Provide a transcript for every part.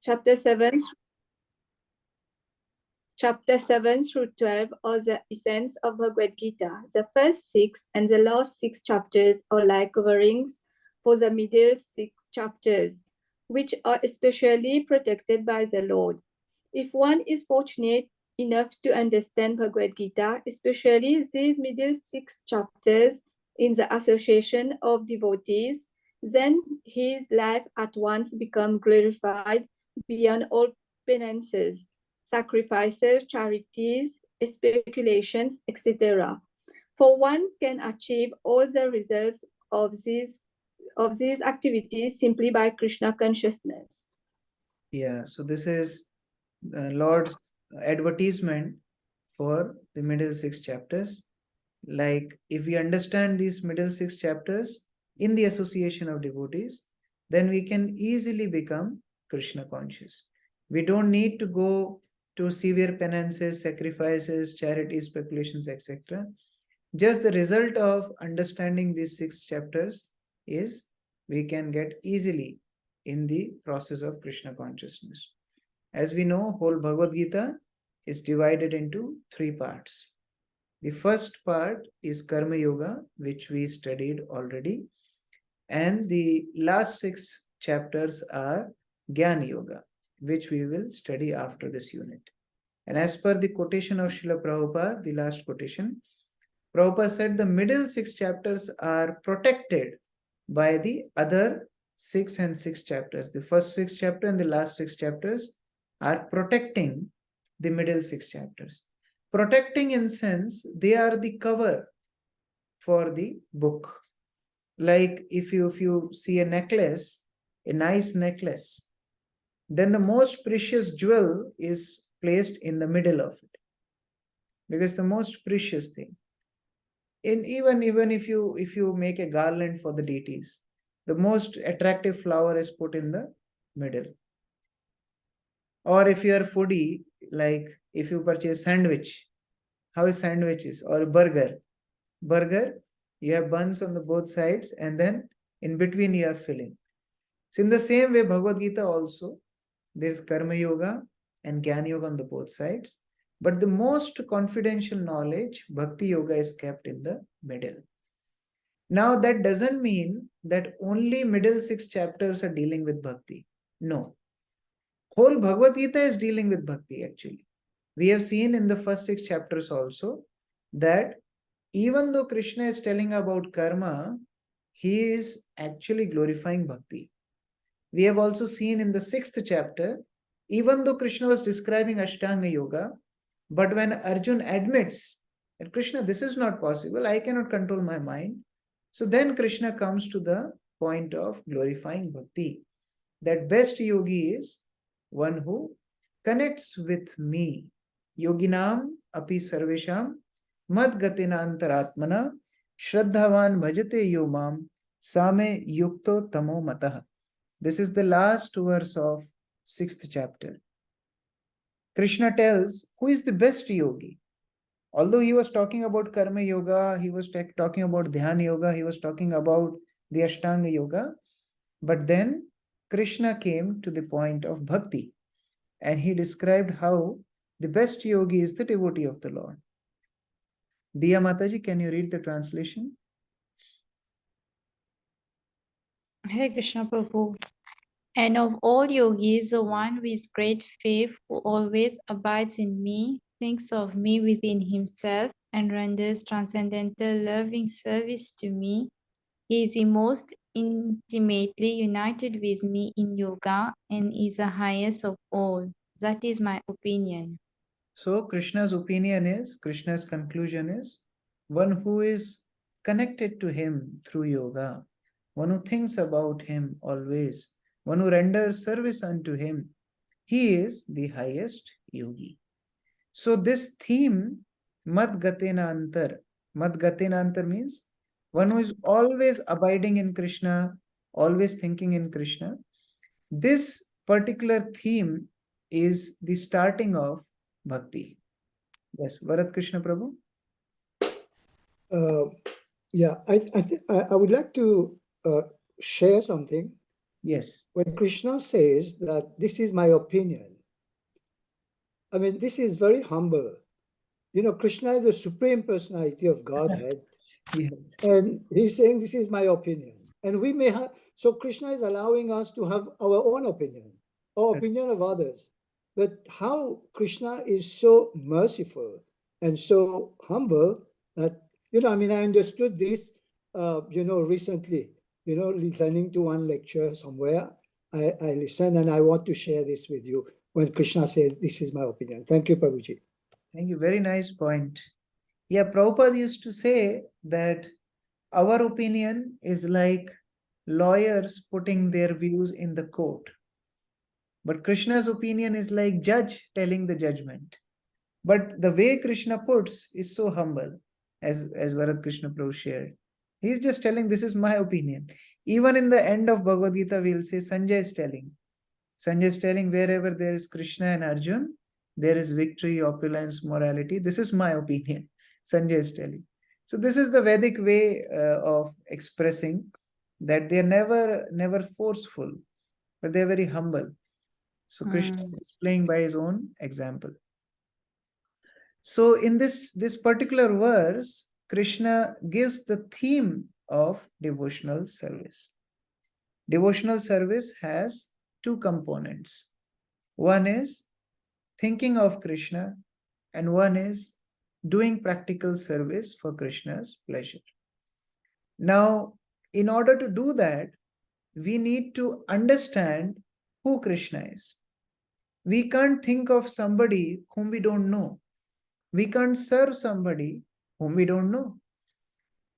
Chapter 7 through 12 are the essence of Bhagavad Gita. The first 6 and the last 6 chapters are like coverings for the middle 6 chapters, which are especially protected by the Lord. If one is fortunate enough to understand Bhagavad Gita, especially these middle 6 chapters in the association of devotees, then his life at once becomes glorified beyond all penances, sacrifices, charities, speculations, etc. For one can achieve all the results of these activities simply by Krishna consciousness. Yeah, so this is Lord's advertisement for the middle 6 chapters. Like, if we understand these middle 6 chapters in the association of devotees, then we can easily become Krishna conscious. We don't need to go to severe penances, sacrifices, charities, speculations, etc. Just the result of understanding these 6 chapters is we can get easily in the process of Krishna consciousness. As we know, whole Bhagavad Gita is divided into 3 parts. The first part is Karma Yoga, which we studied already. And the last 6 chapters are Jnana Yoga, which we will study after this unit. And as per the quotation of Srila Prabhupada, the last quotation, Prabhupada said the middle 6 chapters are protected by the other 6 and 6 chapters. The first 6 chapters and the last 6 chapters are protecting the middle 6 chapters. Protecting in sense, they are the cover for the book. Like if you see a necklace, a nice necklace, then the most precious jewel is placed in the middle of it, because the most precious thing. Even if you make a garland for the deities, the most attractive flower is put in the middle. Or if you are foodie, like if you purchase sandwich, how is sandwiches, or burger, you have buns on the both sides, and then in between you have filling. So in the same way, Bhagavad Gita also, there is Karma Yoga and Jnana Yoga on the both sides. But the most confidential knowledge, Bhakti Yoga, is kept in the middle. Now that doesn't mean that only middle 6 chapters are dealing with Bhakti. No. Whole Bhagavad Gita is dealing with Bhakti actually. We have seen in the first 6 chapters also that even though Krishna is telling about karma, he is actually glorifying Bhakti. We have also seen in the 6th chapter, even though Krishna was describing Ashtanga Yoga, but when Arjun admits that Krishna, this is not possible, I cannot control my mind. So then Krishna comes to the point of glorifying Bhakti. That best yogi is one who connects with me. Yoginam api sarvesham mad gatina antaratmana shraddhavan bhajate yomam same yukto tamo matah. This is the last verse of 6th chapter. Krishna tells who is the best yogi. Although he was talking about Karma Yoga, he was talking about Dhyana Yoga, he was talking about the Ashtanga Yoga, but then Krishna came to the point of Bhakti, and he described how the best yogi is the devotee of the Lord. Diya Mataji, can you read the translation? Hare Krishna Prabhu. And of all yogis, the one with great faith who always abides in me, thinks of me within himself, and renders transcendental loving service to me, is the most intimately united with me in yoga and is the highest of all. That is my opinion. So Krishna's opinion is, Krishna's conclusion is, one who is connected to him through yoga, one who thinks about him always, one who renders service unto him, he is the highest yogi. So this theme, Mad Gatena Antar, Mad Gatena Antar means one who is always abiding in Krishna, always thinking in Krishna. This particular theme is the starting of Bhakti. Yes, Bharat Krishna Prabhu. Yeah, I would like to share something Yes. When Krishna says that this is my opinion, I mean, this is very humble. You know, Krishna is the supreme personality of Godhead, Yes. and he's saying, this is my opinion. And we may have, so Krishna is allowing us to have our own opinion, or opinion of others. But how Krishna is so merciful and so humble that, you know, I mean, I understood this, you know, recently, you know, listening to one lecture somewhere. I listened and I want to share this with you when Krishna says, this is my opinion. Thank you, Prabhuji. Thank you. Very nice point. Yeah, Prabhupada used to say that our opinion is like lawyers putting their views in the court. But Krishna's opinion is like judge telling the judgment. But the way Krishna puts is so humble, as Bharat Krishna Prabhu shared. He's just telling, this is my opinion. Even in the end of Bhagavad Gita, we'll say Sanjay is telling. Sanjay is telling, wherever there is Krishna and Arjun, there is victory, opulence, morality. This is my opinion. Sanjay is telling. So this is the Vedic way of expressing that they are never forceful, but they are very humble. So Krishna is displaying by his own example. So in this particular verse, Krishna gives the theme of devotional service. Devotional service has two components. One is thinking of Krishna, and one is doing practical service for Krishna's pleasure. Now, in order to do that, we need to understand who Krishna is. We can't think of somebody whom we don't know. We can't serve somebody whom we don't know.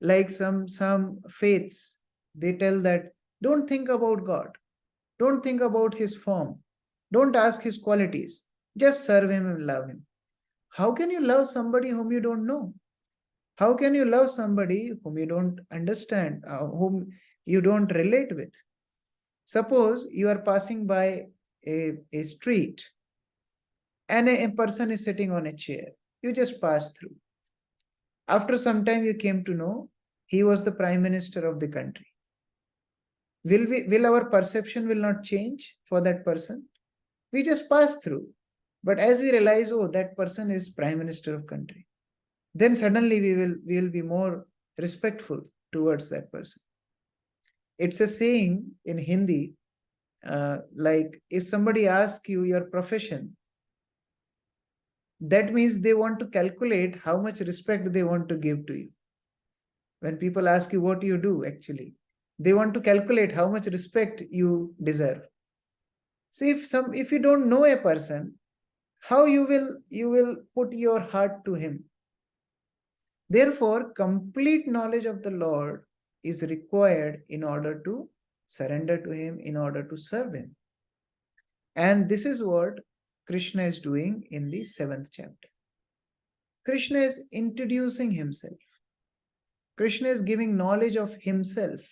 Like some faiths, they tell that don't think about God, don't think about his form, don't ask his qualities, just serve him and love him. How can you love somebody whom you don't know? How can you love somebody whom you don't understand, whom you don't relate with? Suppose you are passing by a street and a person is sitting on a chair. You just pass through. After some time, you came to know he was the prime minister of the country. Will our perception will not change for that person? We just pass through. But as we realize, oh, that person is prime minister of country, then suddenly we will be more respectful towards that person. It's a saying in Hindi, like if somebody asks you your profession, that means they want to calculate how much respect they want to give to you. When people ask you what you do, actually, they want to calculate how much respect you deserve. So if you don't know a person, how you will put your heart to him? Therefore, complete knowledge of the Lord is required in order to surrender to him, in order to serve him. And this is what Krishna is doing in the 7th chapter. Krishna is introducing himself. Krishna is giving knowledge of himself.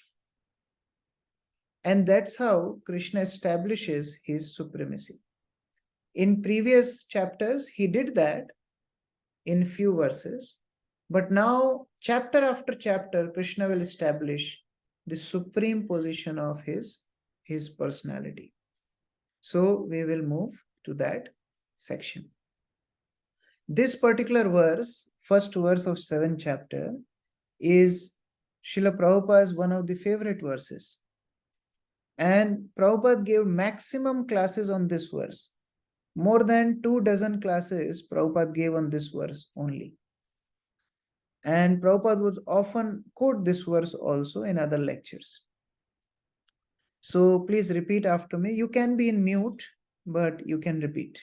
And that's how Krishna establishes his supremacy. In previous chapters, he did that in few verses. But now, chapter after chapter, Krishna will establish the supreme position of his personality. So we will move to that section. This particular verse, first verse of 7th chapter, is Srila Prabhupada's one of the favorite verses. And Prabhupada gave maximum classes on this verse. More than 24 classes Prabhupada gave on this verse only. And Prabhupada would often quote this verse also in other lectures. So please repeat after me. You can be in mute, but you can repeat.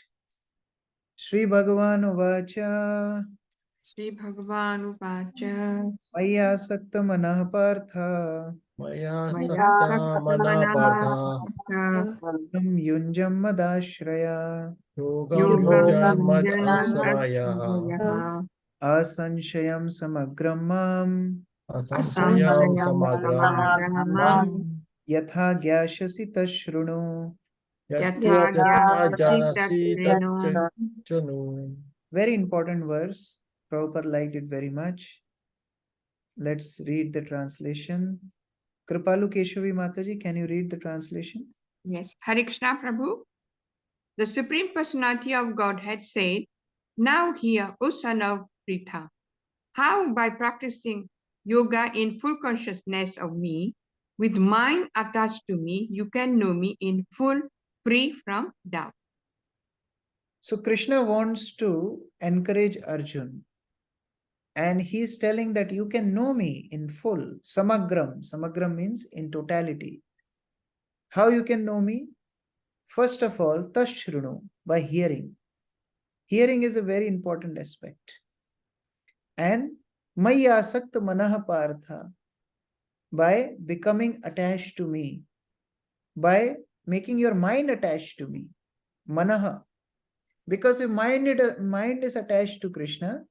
Shri Bhagavan Uvacha Shri Bhagavan Uvacha Maya Sakta Manah Partha Maya Maya Sakta Mana Partha Yam Yunjam Madashraya Yogam Yogam Yujam Mad Yujana Asraya Asraya Asanshayam Samagram Mam Asamshayam Asamshayam Samagram Samagramam Yatha Gyashasi Tashrunu. Yatha Yatha Gyasati Janasi Tatsenu. Tatchanu. Very important verse. Prabhupada liked it very much. Let's read the translation. Kripalu Keshavi Mataji, can you read the translation? Yes. Hare Krishna Prabhu. The Supreme Personality of Godhead said, "Now hear, O son of Pritha, how by practicing yoga in full consciousness of me, with mind attached to me, you can know me in full, free from doubt." So Krishna wants to encourage Arjun, and he's telling that you can know me in full. Samagram. Samagram means in totality. How you can know me? First of all, tashrunu, by hearing. Hearing is a very important aspect. And maya asakta manah partha, by becoming attached to me, by making your mind attached to me. Manaha. Because if mind is attached to Krishna,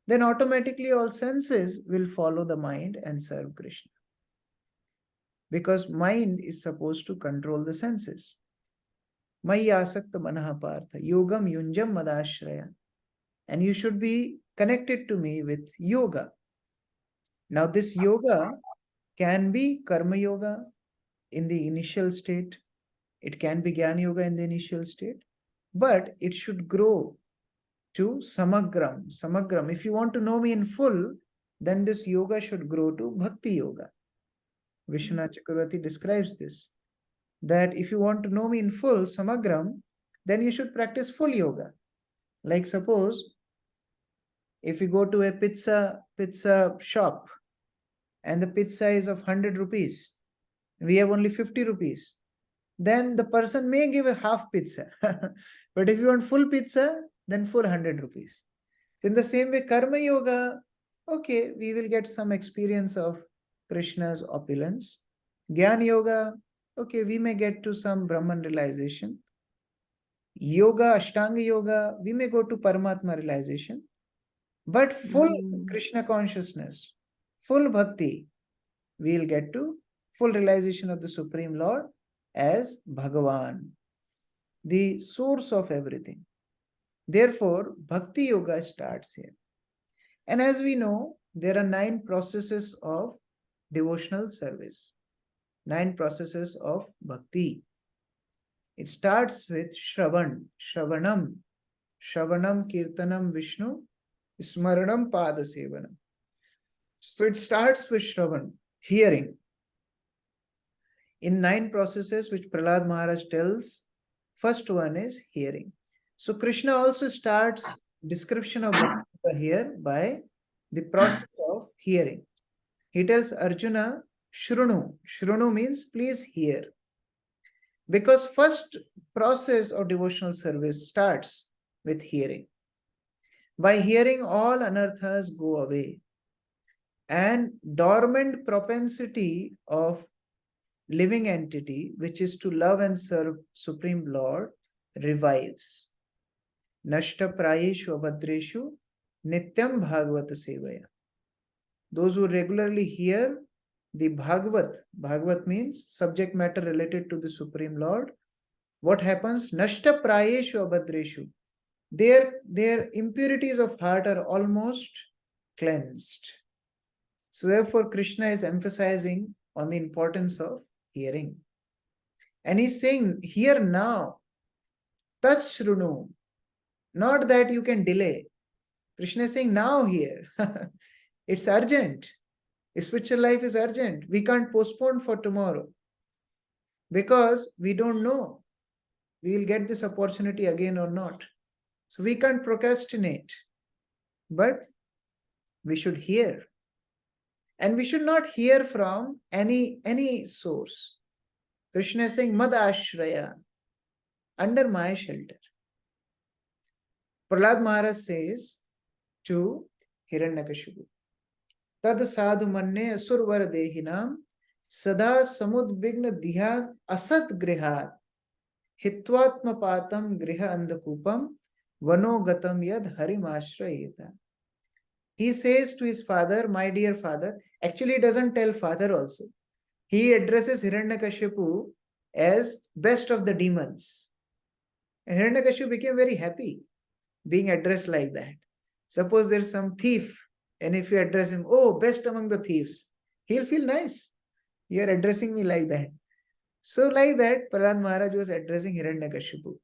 then automatically all senses will follow the mind and serve Krishna. Because mind is supposed to control the senses. Maya asakta manah partha, yogam yunjam madashraya. And you should be connected to me with yoga. Now this yoga can be karma yoga in the initial state. It can be jnana yoga in the initial state. But it should grow to samagram. Samagram. If you want to know me in full, then this yoga should grow to bhakti yoga. Vishwanath Chakravarti describes this, that if you want to know me in full, samagram, then you should practice full yoga. Like suppose, if you go to a pizza shop and the pizza is of 100 rupees, we have only 50 rupees, then the person may give a half pizza. But if you want full pizza, then 400 rupees. In the same way, karma yoga, okay, we will get some experience of Krishna's opulence. Jnana yoga, okay, we may get to some Brahman realization. Yoga, Ashtanga yoga, we may go to Paramatma realization. But full Krishna consciousness, full bhakti, we will get to full realization of the Supreme Lord as Bhagavan, the source of everything. Therefore, Bhakti Yoga starts here. And as we know, there are 9 processes of devotional service, 9 processes of Bhakti. It starts with Shravanam, Kirtanam Vishnu, Smaranam Padasevanam. So it starts with Shravan, hearing. In 9 processes which Prahlad Maharaj tells, first one is hearing. So Krishna also starts description of Bhakti here by the process of hearing. He tells Arjuna, Shrunu. Shrunu means please hear. Because first process of devotional service starts with hearing. By hearing, all anarthas go away. And dormant propensity of living entity, which is to love and serve Supreme Lord, revives. Nashta prayeshu abhadreshu nityam bhagavata sevaya. Those who regularly hear the Bhagavat means subject matter related to the Supreme Lord, what happens? Nashta prayeshu abhadreshu. Their impurities of heart are almost cleansed. So therefore, Krishna is emphasizing on the importance of hearing. And he's saying, hear now. Tat shrunu. Not that you can delay. Krishna is saying, now hear. It's urgent. Spiritual life is urgent. We can't postpone for tomorrow. Because we don't know we will get this opportunity again or not. So we can't procrastinate. But we should hear. And we should not hear from any source. Krishna is saying, Mad Ashraya, under my shelter. Prahlad Maharaj says to Hiranyakashipu, Tad sadhu manne asurvar dehinam sada samudbigna diha asat grihat hitvatma patam griha andakupam vanogatam yad harimashrayeta. He says to his father, my dear father, actually he doesn't tell father also. He addresses Hiranyakashipu as best of the demons. And Hiranyakashipu became very happy being addressed like that. Suppose there's some thief, and if you address him, oh, best among the thieves, he'll feel nice. You are addressing me like that. So like that, Prahlad Maharaj was addressing Hiranyakashipu.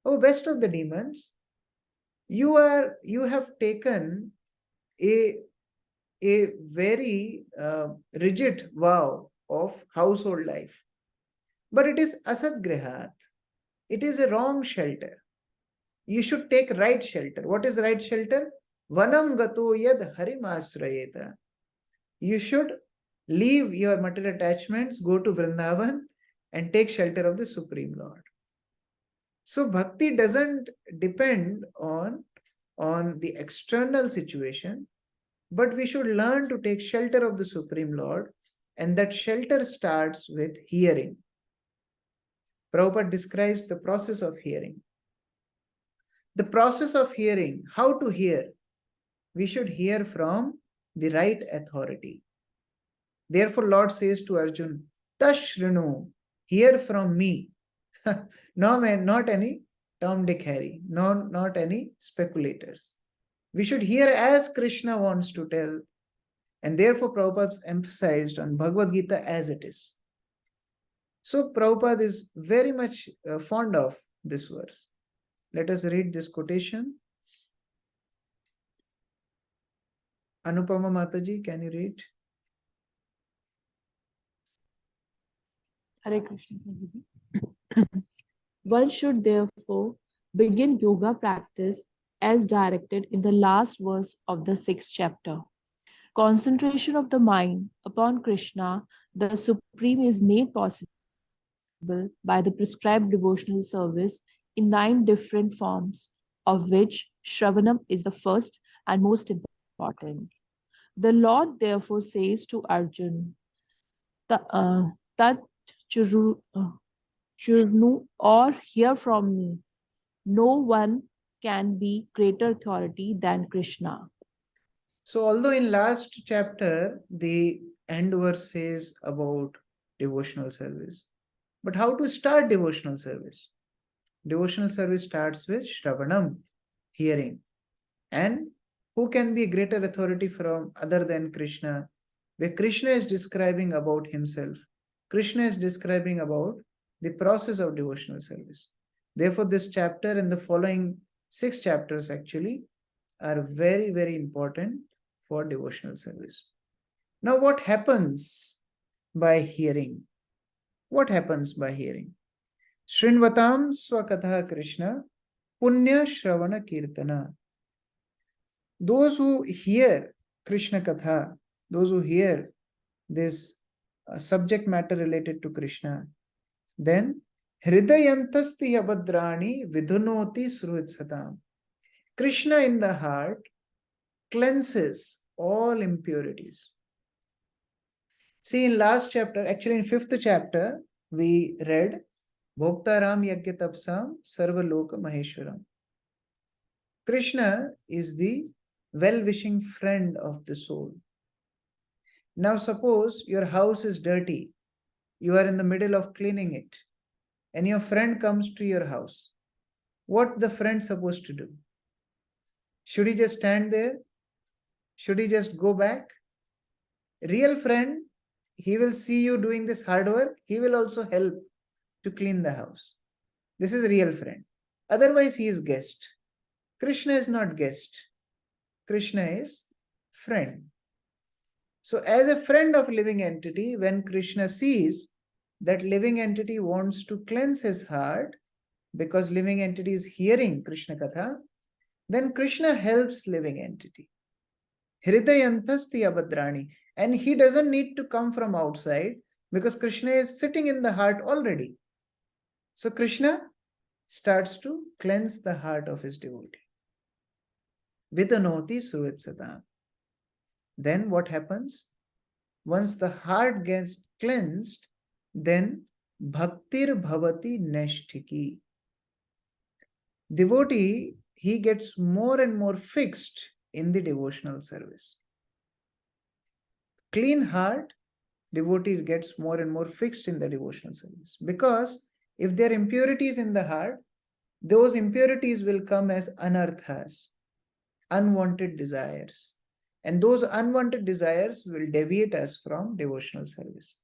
Oh, best of the demons, you have taken a very rigid vow of household life. But it is asad It is a wrong shelter. You should take right shelter. What is right shelter? Vanam gato yad harimasrayeta. You should leave your material attachments, go to Vrindavan and take shelter of the Supreme Lord. So bhakti doesn't depend on the external situation, but we should learn to take shelter of the Supreme Lord, and that shelter starts with hearing. Prabhupada describes the process of hearing. The process of hearing, how to hear. We should hear from the right authority. Therefore, Lord says to Arjun, Tashrinu, hear from me. No man, not any Tom, Dick, Harry, not any speculators. We should hear as Krishna wants to tell. And therefore, Prabhupada emphasized on Bhagavad Gita as it is. So, Prabhupada is very much fond of this verse. Let us read this quotation. Anupama Mataji, can you read? Hare Krishna. One should therefore begin yoga practice as directed in the last verse of the 6th chapter. Concentration of the mind upon Krishna, the Supreme, is made possible by the prescribed devotional service in 9 different forms, of which Shravanam is the first and most important. The Lord therefore says to Arjun, Tat Churnu, or hear from me. No one can be greater authority than Krishna. So, although in last chapter, the end verse says about devotional service, but how to start devotional service? Devotional service starts with Shravanam, hearing. And who can be greater authority from other than Krishna? Where Krishna is describing about himself. Krishna is describing about the process of devotional service. Therefore, this chapter and the following 6 chapters actually are very, very important for devotional service. Now, what happens by hearing? What happens by hearing? Shrinvatam swakatha Krishna punya shravana kirtana. Those who hear Krishna Katha, those who hear this subject matter related to Krishna, then Hridayantasti abhadrani vidhunoti sruitsatam. Krishna in the heart cleanses all impurities. See, in last chapter, actually in 5th chapter, we read Bhoktaram Yagyatapsam Sarvaloka Maheshwaram. Krishna is the well-wishing friend of the soul. Now suppose your house is dirty, you are in the middle of cleaning it, and your friend comes to your house. What the friend supposed to do? Should he just stand there? Should he just go back? Real friend, he will see you doing this hard work, he will also help to clean the house. This is a real friend. Otherwise, he is guest. Krishna is not guest. Krishna is friend. So as a friend of living entity, when Krishna sees that living entity wants to cleanse his heart, because living entity is hearing Krishna Katha, then Krishna helps living entity. Hridayantasti abhadrani. And he doesn't need to come from outside, because Krishna is sitting in the heart already. So Krishna starts to cleanse the heart of his devotee. Vidhanoti sruitsatam. Then what happens? Once the heart gets cleansed, then bhaktir bhavati neshtiki. Devotee, he gets more and more fixed in the devotional service. Clean heart, devotee gets more and more fixed in the devotional service. Because if there are impurities in the heart, those impurities will come as anarthas, unwanted desires. And those unwanted desires will deviate us from devotional service.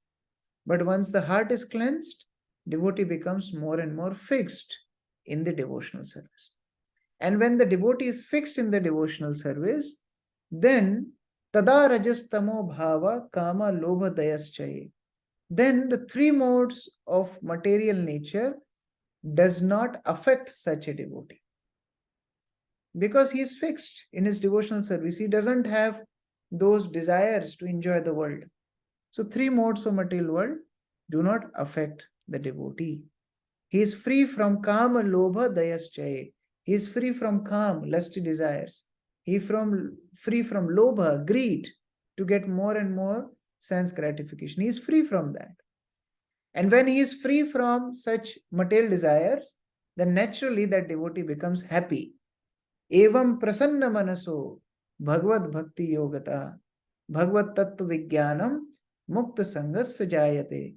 But once the heart is cleansed, devotee becomes more and more fixed in the devotional service. And when the devotee is fixed in the devotional service, then tada rajas tamo bhava kama lobha dayaschaye. Then the three modes of material nature does not affect such a devotee. Because he is fixed in his devotional service, he doesn't have those desires to enjoy the world. So three modes of material world do not affect the devotee. He is free from kama lobha dayaschaye. He is free from kam, lusty desires. He is free from lobha, greed, to get more and more sense gratification. He is free from that. And when he is free from such material desires, then naturally that devotee becomes happy. Evam prasanna manaso bhagavad bhakti yogata bhagavad tattva vijnanam mukta sangasya jayate.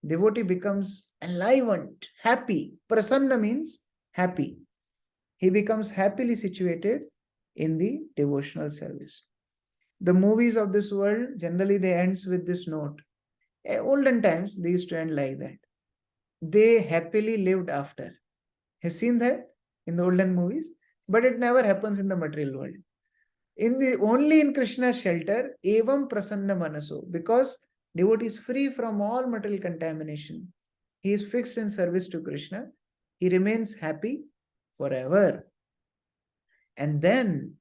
Devotee becomes enlivened, happy. Prasanna means happy. He becomes happily situated in the devotional service. The movies of this world, generally they ends with this note. Olden times, they used to end like that. They happily lived after. Have seen that in the olden movies? But it never happens in the material world. Only in Krishna's shelter, evam prasanna manaso, because devotee is free from all material contamination. He is fixed in service to Krishna. He remains happy forever. And then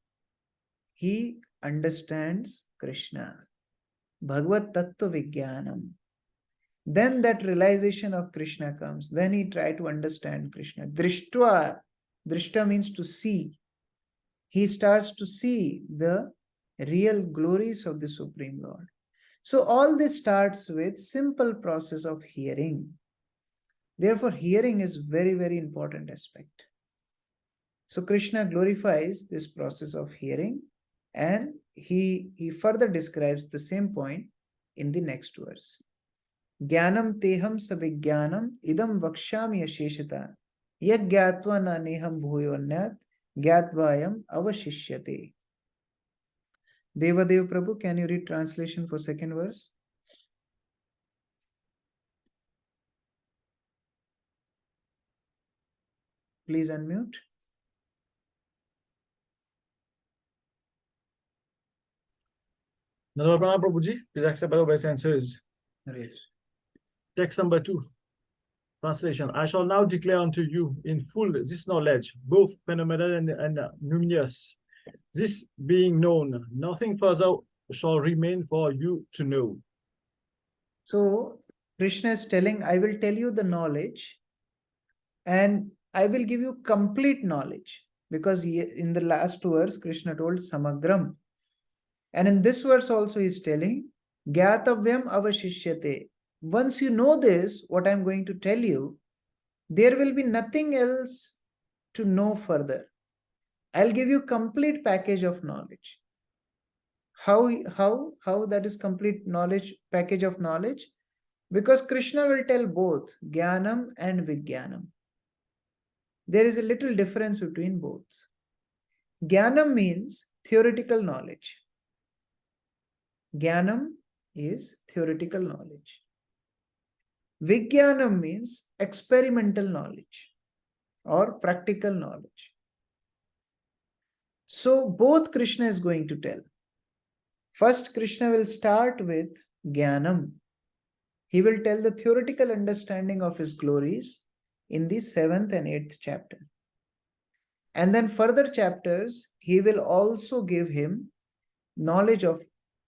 he understands Krishna. Bhagavad Tattva Vijnanam. Then that realization of Krishna comes. Then he tries to understand Krishna. Drishtva. Drishta means to see. He starts to see the real glories of the Supreme Lord. So all this starts with simple process of hearing. Therefore, hearing is very, very important aspect. So Krishna glorifies this process of hearing, and he further describes the same point in the next verse. Jnanam teham sabhijnanam idam vakshami asheshata yad gyatva na neham bhuyonyat gyatvayam avashishyate. Devadev Prabhu, can you read translation for second verse? Please unmute. Nandana Prabhuji, please accept my obeisances. Right. Text number 2. Translation. I shall now declare unto you in full this knowledge, both phenomenal and numinous. This being known, nothing further shall remain for you to know. So Krishna is telling, I will tell you the knowledge and I will give you complete knowledge, because in the last verse Krishna told samagram, and in this verse also he is telling gyatavyam avashishyate. Once you know this, what I am going to tell you, there will be nothing else to know further. I'll give you complete package of knowledge. How that is complete knowledge, package of knowledge? Because Krishna will tell both Jnanam and Vijnanam. There is a little difference between both. Jnanam means theoretical knowledge. Jnanam is theoretical knowledge. Vijnanam means experimental knowledge or practical knowledge. So both Krishna is going to tell. First, Krishna will start with Jnanam. He will tell the theoretical understanding of his glories in the 7th and 8th chapter. And then further chapters, he will also give him knowledge of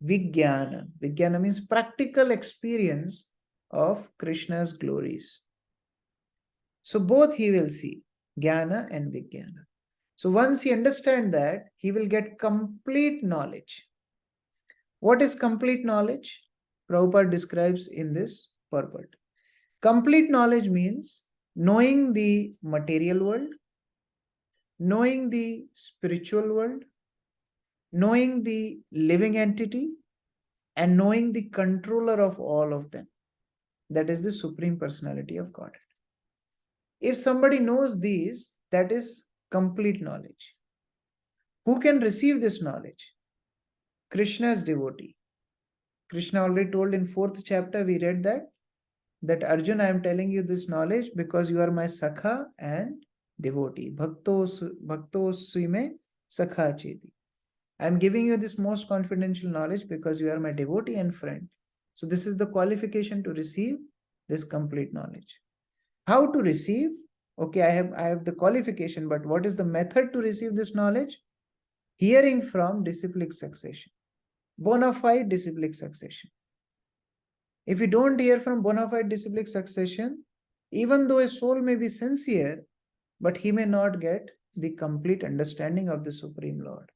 Vijnana. Vijnana means practical experience of Krishna's glories. So both he will see, Jnana and Vijnana. So once he understands that, he will get complete knowledge. What is complete knowledge? Prabhupada describes in this purport. Complete knowledge means knowing the material world, knowing the spiritual world, knowing the living entity, and knowing the controller of all of them. That is the Supreme Personality of Godhead. If somebody knows these, that is complete knowledge. Who can receive this knowledge? Krishna's devotee. Krishna already told in 4th chapter, we read that that Arjun, I am telling you this knowledge because you are my Sakha and devotee. Bhakto suime Sakha cheti. I am giving you this most confidential knowledge because you are my devotee and friend. So this is the qualification to receive this complete knowledge. How to receive? Okay, I have the qualification, but what is the method to receive this knowledge? Hearing from disciplic succession, bona fide disciplic succession. If you don't hear from bona fide disciplic succession, even though a soul may be sincere, but he may not get the complete understanding of the Supreme Lord.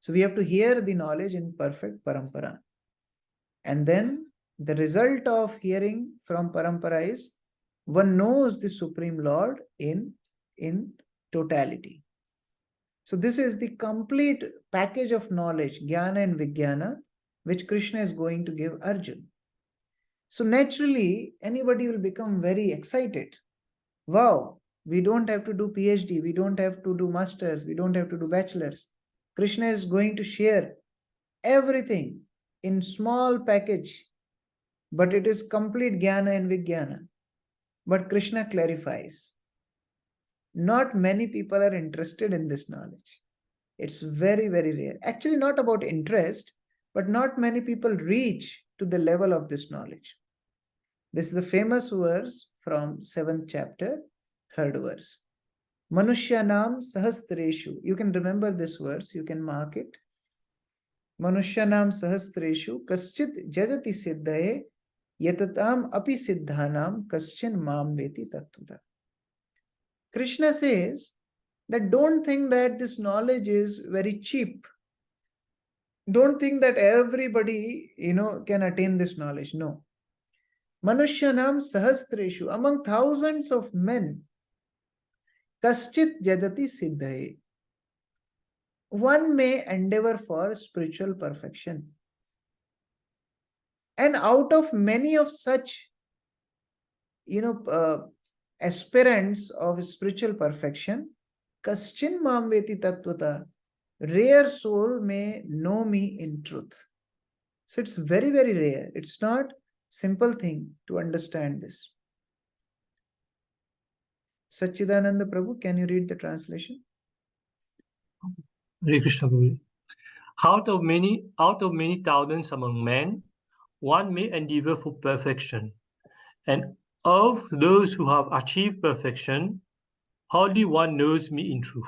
So we have to hear the knowledge in perfect parampara. And then the result of hearing from parampara is one knows the Supreme Lord in totality. So this is the complete package of knowledge, jnana and vijnana, which Krishna is going to give Arjun. So naturally, anybody will become very excited. Wow, we don't have to do PhD, we don't have to do masters, we don't have to do bachelors. Krishna is going to share everything in small package, but it is complete jnana and vijnana. But Krishna clarifies. Not many people are interested in this knowledge. It's very, very rare. Actually, not about interest, but not many people reach to the level of this knowledge. This is the famous verse from 7th chapter, 3rd verse. Manushyanam sahastreshu. You can remember this verse, you can mark it. Manushyanam sahastreshu kaschit jajati siddhaye yatatam api siddhanam kaschin mam veti tattva. Krishna says that don't think that this knowledge is very cheap. Don't think that everybody, can attain this knowledge. No. Manushyanam sahastreshu, among thousands of men, kaschit jadati siddhaye. One may endeavor for spiritual perfection. And out of many of such, aspirants of spiritual perfection, kaschin mamveti tattvata, rare soul may know me in truth. So it's very, very rare. It's not simple thing to understand this. Sachidananda Prabhu, can you read the translation? Hare Krishna Prabhu. Out of many thousands among men, one may endeavor for perfection. And of those who have achieved perfection, hardly one knows me in truth.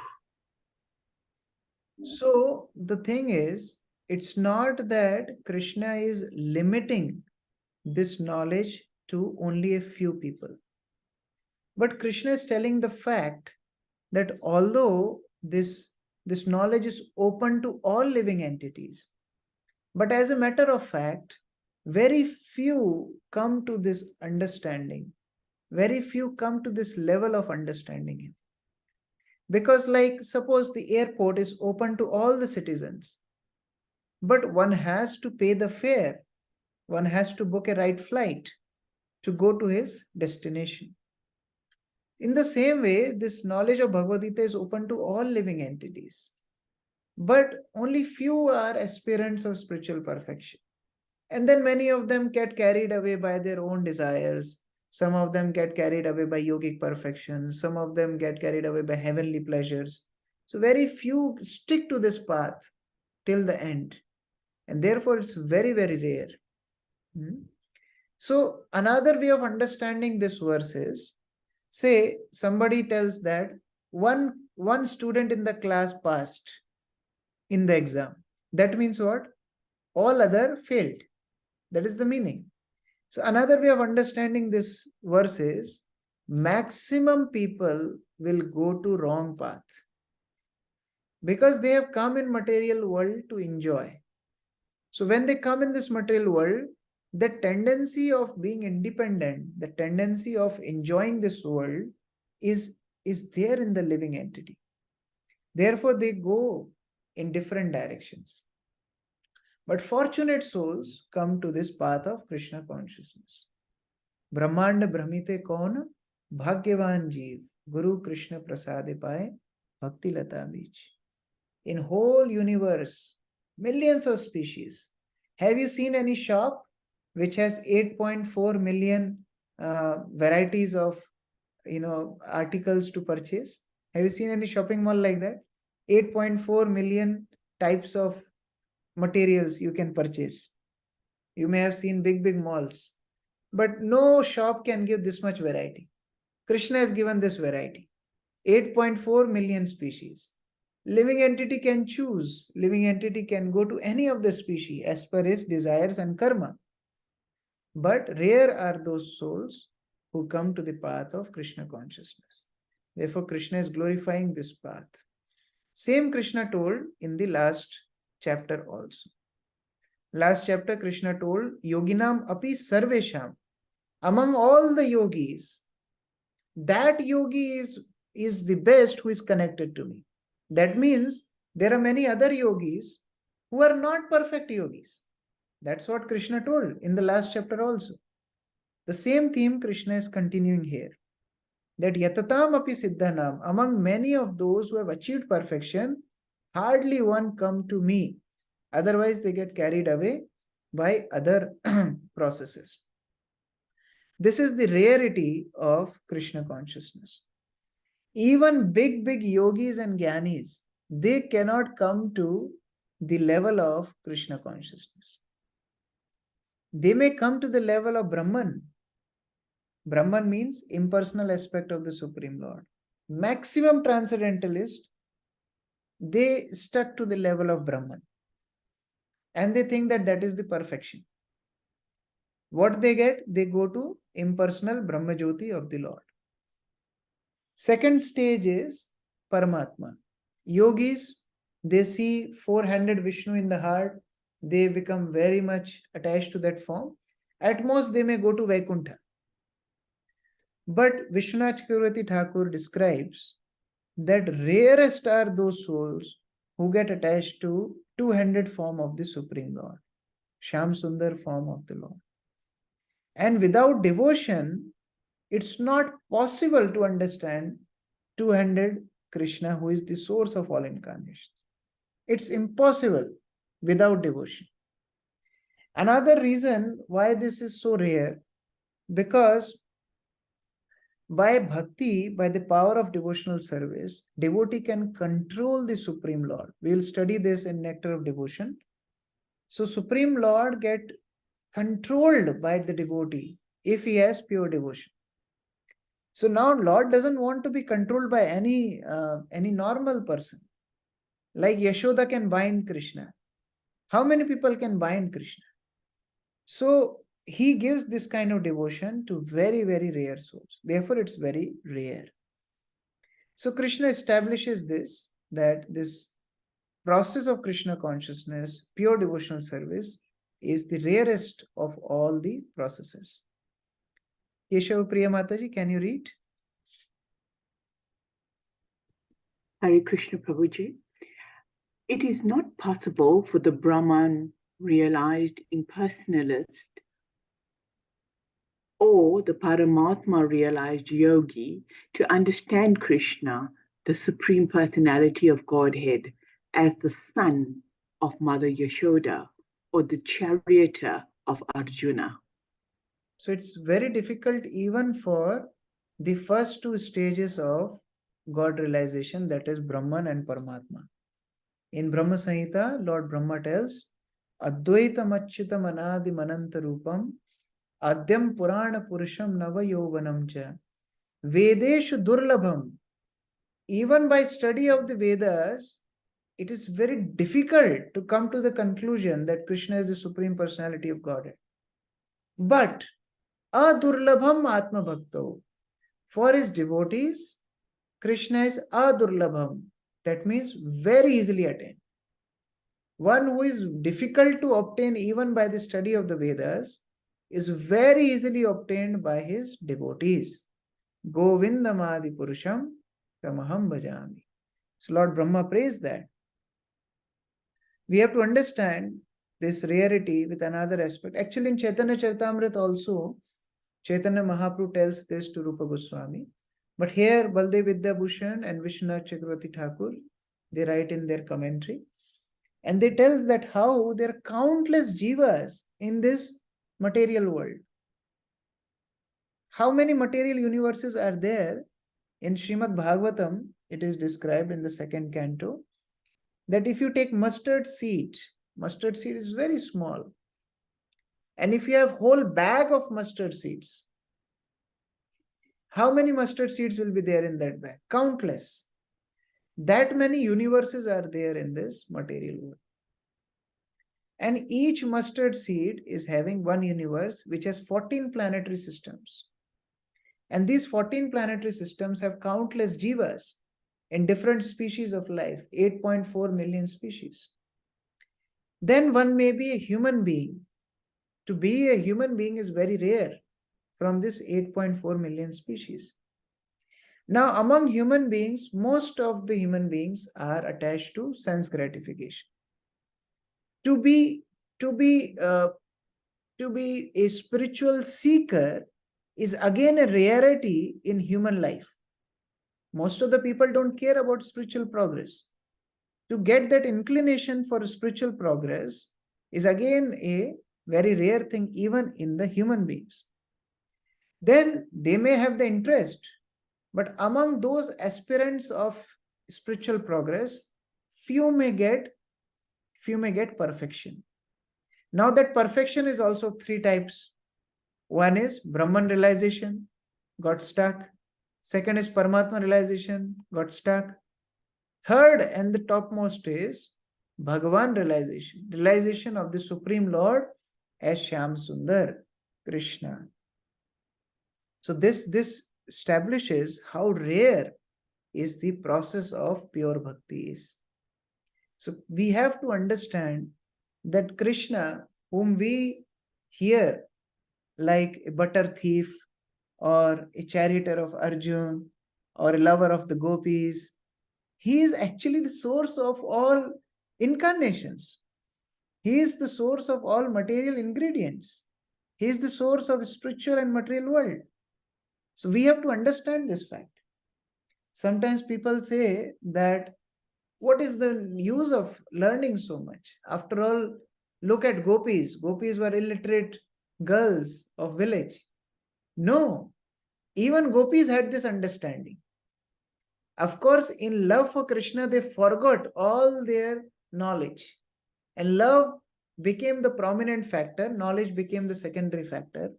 So the thing is, it's not that Krishna is limiting this knowledge to only a few people. But Krishna is telling the fact that although this knowledge is open to all living entities, but as a matter of fact, very few come to this understanding. Very few come to this level of understanding him. Because like suppose the airport is open to all the citizens, but one has to pay the fare. One has to book a right flight to go to his destination. In the same way, this knowledge of Bhagavad Gita is open to all living entities. But only few are aspirants of spiritual perfection. And then many of them get carried away by their own desires. Some of them get carried away by yogic perfection. Some of them get carried away by heavenly pleasures. So very few stick to this path till the end. And therefore it's very, very rare. So another way of understanding this verse is, say somebody tells that one student in the class passed in the exam. That means what? All other failed. That is the meaning. So another way of understanding this verse is, maximum people will go to wrong path because they have come in material world to enjoy. So when they come in this material world, the tendency of being independent, the tendency of enjoying this world is there in the living entity. Therefore, they go in different directions. But fortunate souls come to this path of Krishna consciousness. Brahmanda Brahmite Kauna, Bhagyavan Jeev, Guru Krishna Prasade Paye, Bhakti Lata Beach. In whole universe, millions of species. Have you seen any shop which has 8.4 million varieties of articles to purchase. Have you seen any shopping mall like that? 8.4 million types of materials you can purchase. You may have seen big malls, but no shop can give this much variety. Krishna has given this variety. 8.4 million species. Living entity can choose. Living entity can go to any of the species as per his desires and karma. But rare are those souls who come to the path of Krishna consciousness. Therefore, Krishna is glorifying this path. Same Krishna told in the last chapter also. Last chapter, Krishna told, Yoginam api sarvesham. Among all the yogis, that yogi is the best who is connected to me. That means there are many other yogis who are not perfect yogis. That's what Krishna told in the last chapter also. The same theme Krishna is continuing here. That yatatam api siddhanam, among many of those who have achieved perfection, hardly one come to me. Otherwise, they get carried away by other processes. This is the rarity of Krishna consciousness. Even big yogis and jnanis, they cannot come to the level of Krishna consciousness. They may come to the level of Brahman. Brahman means impersonal aspect of the Supreme Lord. Maximum transcendentalists, they stuck to the level of Brahman. And they think that that is the perfection. What they get? They go to impersonal Brahma Jyoti of the Lord. Second stage is Paramatma. Yogis, they see four-handed Vishnu in the heart. They become very much attached to that form. At most, they may go to Vaikuntha. But Vishwanath Chakravarti Thakur describes that rarest are those souls who get attached to two-handed form of the Supreme Lord, Shyam Sundar form of the Lord. And without devotion, it's not possible to understand two-handed Krishna, who is the source of all incarnations. It's impossible without devotion. Another reason why this is so rare, because by bhakti, by the power of devotional service, devotee can control the Supreme Lord. We will study this in Nectar of Devotion. So Supreme Lord get controlled by the devotee if he has pure devotion. So now Lord doesn't want to be controlled by any normal person. Like Yashoda can bind Krishna. How many people can bind Krishna? So he gives this kind of devotion to very rare souls. Therefore, it's very rare. So Krishna establishes this, that this process of Krishna consciousness, pure devotional service, is the rarest of all the processes. Yeshava Priya Mataji, can you read? Hare Krishna Prabhuji. It is not possible for the Brahman realized impersonalist or the Paramatma realized yogi to understand Krishna, the Supreme Personality of Godhead, as the son of Mother Yashoda or the charioteer of Arjuna. So it's very difficult even for the first two stages of God realization, that is Brahman and Paramatma. In Brahma Samhita, Lord Brahma tells, Advaitam Achyutam Anadi Mananta Rupam Adyam Purana Purusham Nava Yovanam Cha Vedeshu Durlabham. Even by study of the Vedas, it is very difficult to come to the conclusion that Krishna is the Supreme Personality of Godhead. But Adurlabham Atma Bhakto. For his devotees, Krishna is Adurlabham. That means very easily attained. One who is difficult to obtain even by the study of the Vedas is very easily obtained by his devotees. Govindamadi Purusham Tamaham Bhajami. So Lord Brahma praised that. We have to understand this rarity with another aspect. Actually, in Chaitanya Charitamrita also, Chaitanya Mahaprabhu tells this to Rupa Goswami. But here, Baldev Vidyabhushan and Vishwanath Chakravarti Thakur, they write in their commentary. And they tell that how there are countless jivas in this material world. How many material universes are there? In Srimad Bhagavatam, it is described in the second canto that if you take mustard seed is very small. And if you have whole bag of mustard seeds, how many mustard seeds will be there in that bag? Countless. That many universes are there in this material world. And each mustard seed is having one universe which has 14 planetary systems. And these 14 planetary systems have countless jivas in different species of life, 8.4 million species. Then one may be a human being. To be a human being is very rare from this 8.4 million species. Now, among human beings, most of the human beings are attached to sense gratification. To be a spiritual seeker is again a rarity in human life. Most of the people don't care about spiritual progress. To get that inclination for spiritual progress is again a very rare thing even in the human beings. Then they may have the interest, but among those aspirants of spiritual progress, few may get perfection. Now that perfection is also three types. One is Brahman realization, got stuck. Second is Paramatma realization, got stuck. Third and the topmost is Bhagavan realization of the Supreme Lord as Shyam Sundar, Krishna. So this establishes how rare is the process of pure bhakti is. So we have to understand that Krishna, whom we hear like a butter thief or a charioteer of Arjun or a lover of the gopis, he is actually the source of all incarnations. He is the source of all material ingredients. He is the source of spiritual and material world. So we have to understand this fact. Sometimes people say that what is the use of learning so much? After all, look at gopis. Gopis were illiterate girls of village. No, even gopis had this understanding. Of course, in love for Krishna, they forgot all their knowledge. And love became the prominent factor, knowledge became the secondary factor.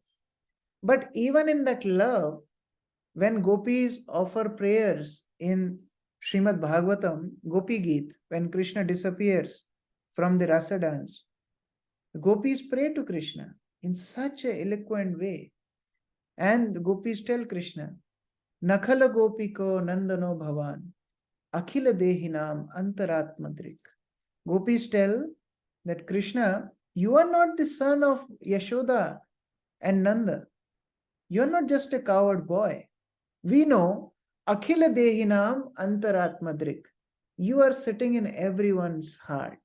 But even in that love, when gopis offer prayers in Srimad Bhagavatam, Gopi Geet, when Krishna disappears from the rasa dance, the gopis pray to Krishna in such an eloquent way. And the gopis tell Krishna, Nakhala Gopiko Nandano Bhavan, Akhila Dehinam Antaratmadrik. Gopis tell that Krishna, you are not the son of Yashoda and Nanda. You are not just a coward boy. We know Akhila Dehinam Antaratmadrik. You are sitting in everyone's heart.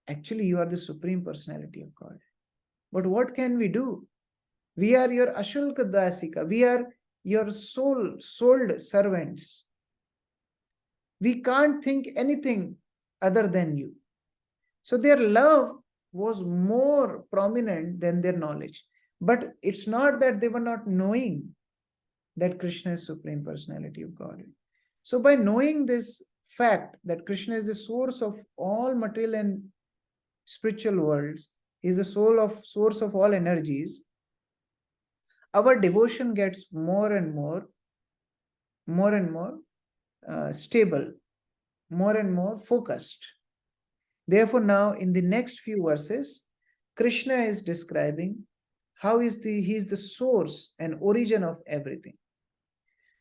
Actually, you are the Supreme Personality of God. But what can we do? We are your Ashulka Dasika. We are your sold servants. We can't think anything other than you. So their love was more prominent than their knowledge. But it's not that they were not knowing that Krishna is Supreme Personality of God. So by knowing this fact that Krishna is the source of all material and spiritual worlds, he is the source of all energies, our devotion gets more and more stable, more and more focused. Therefore, now in the next few verses, Krishna is describing how he is the source and origin of everything.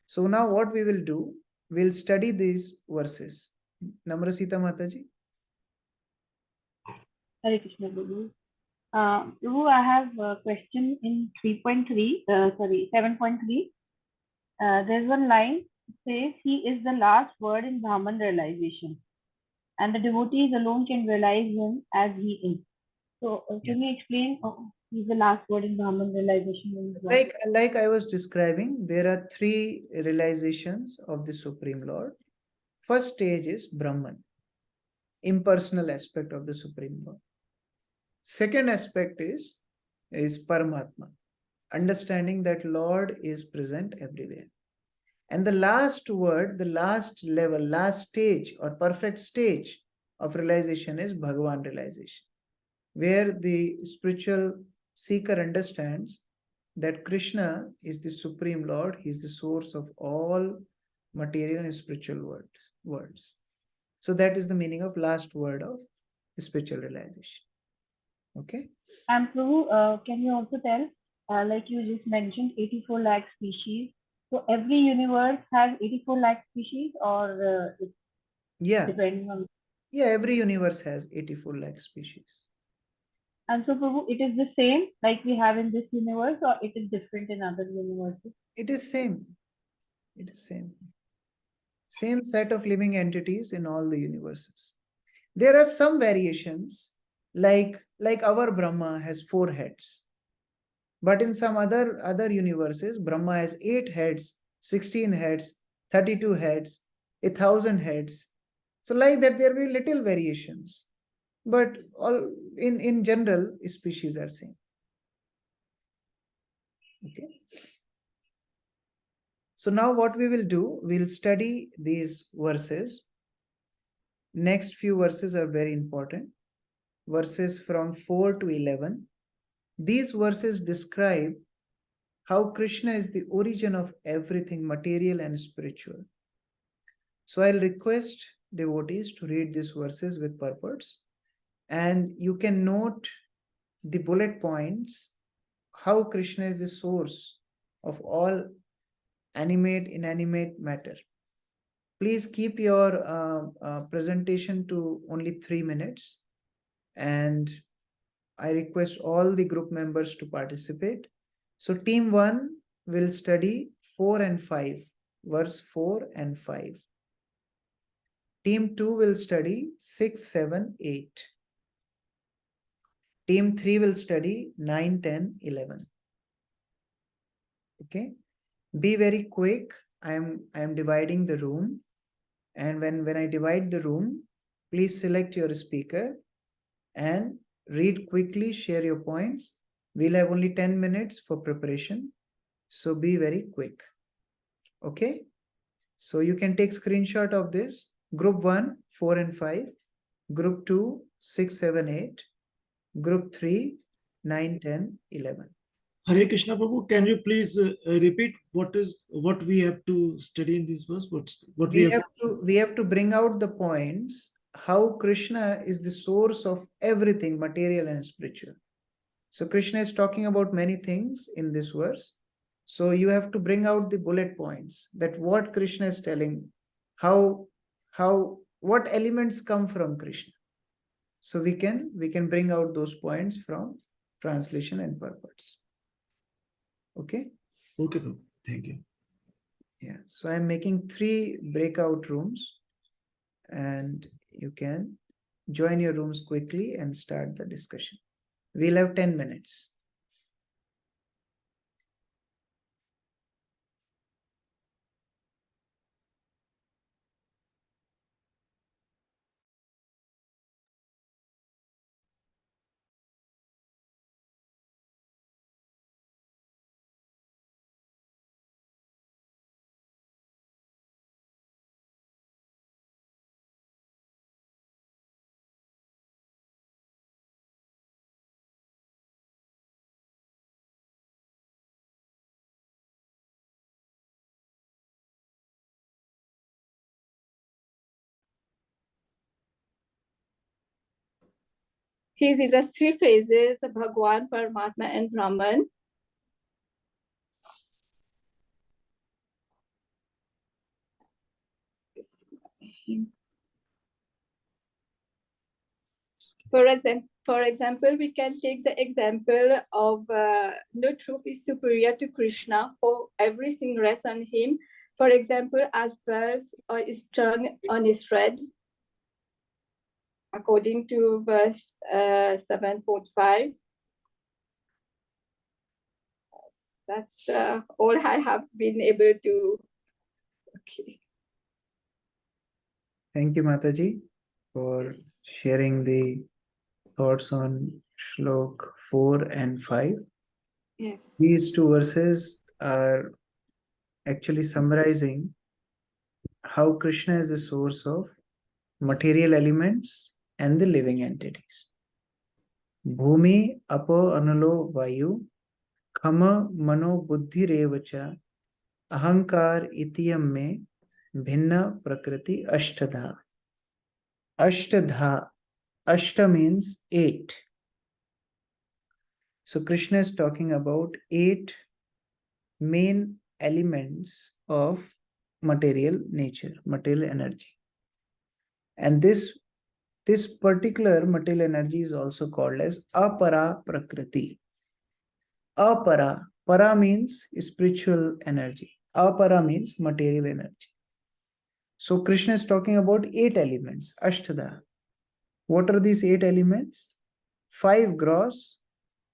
So now what we will do, we'll study these verses. Namrasita Mataji. Hare Krishna, Prabhu. Prabhu, I have a question in 7.3. There's one line that says, he is the last word in Brahman realization, and the devotees alone can realize him as he is. So, can you explain? He's the last word in Brahman realization. Like I was describing, there are three realizations of the Supreme Lord. First stage is Brahman, impersonal aspect of the Supreme Lord. Second aspect is is Paramatma. Understanding that Lord is present everywhere. And the last word, the last level, last stage or perfect stage of realization is Bhagavan realization, where the spiritual seeker understands that Krishna is the Supreme Lord. He is the source of all material and spiritual worlds. So that is the meaning of last word of spiritual realization. Okay. And Prabhu, can you also tell, like you just mentioned, 84 lakh species. So every universe has 84 lakh species, or it's depending on? Yeah, every universe has 84 lakh species. And so, Prabhu, it is the same like we have in this universe, or it is different in other universes? It is same. It is same. Same set of living entities in all the universes. There are some variations, like our Brahma has 4 heads. But in some other universes, Brahma has 8 heads, 16 heads, 32 heads, 1,000 heads. So like that, there will be little variations. But all in general, species are same. Okay. So now what we will do, we'll study these verses. Next few verses are very important. Verses from 4 to 11. These verses describe how Krishna is the origin of everything material and spiritual. So I'll request devotees to read these verses with purpose, and you can note the bullet points, how Krishna is the source of all animate, inanimate matter. Please keep your presentation to only 3 minutes, and I request all the group members to participate. So team 1 will study 4 and 5, verse 4 and 5. Team 2 will study 6, 7, 8. Team 3 will study 9, 10, 11. Okay. Be very quick. I am dividing the room. And when I divide the room, please select your speaker and read quickly, share your points. We'll have only 10 minutes for preparation. So be very quick. Okay. So you can take screenshot of this. Group 1, 4 and 5. Group 2, 6, 7, 8. Group 3, 9, 10, 11. Hare Krishna Prabhu, can you please repeat what we have to study in this verse? We have to bring out the points how Krishna is the source of everything material and spiritual. So Krishna is talking about many things in this verse. So you have to bring out the bullet points, that what Krishna is telling, what elements come from Krishna. So we can bring out those points from translation and purpose. Okay. Okay, thank you. Yeah. So I'm making 3 breakout rooms, and you can join your rooms quickly and start the discussion. We'll have 10 minutes. Here is the 3 phrases, Bhagwan, Paramatma, and Brahman. For example, we can take the example of no truth is superior to Krishna, for everything rests on him. For example, as pearls are strung on his thread, according to verse 7.5. That's all I have been able to. Okay. Thank you, Mataji, for sharing the thoughts on Shlok 4 and 5. Yes. These two verses are actually summarizing how Krishna is the source of material elements and the living entities. Bhumi, Apo, Anulo, Vayu, Khama, Mano, Buddhi, Revacha, Ahankar, Itiyam me, Bhinna, Prakriti, Ashtadha. Ashtadha. Ashta means 8. So Krishna is talking about 8 main elements of material nature, material energy. And this particular material energy is also called as apara prakriti. Apara, para means spiritual energy. Apara means material energy. So Krishna is talking about 8 elements, Ashtada. What are these 8 elements? 5 gross,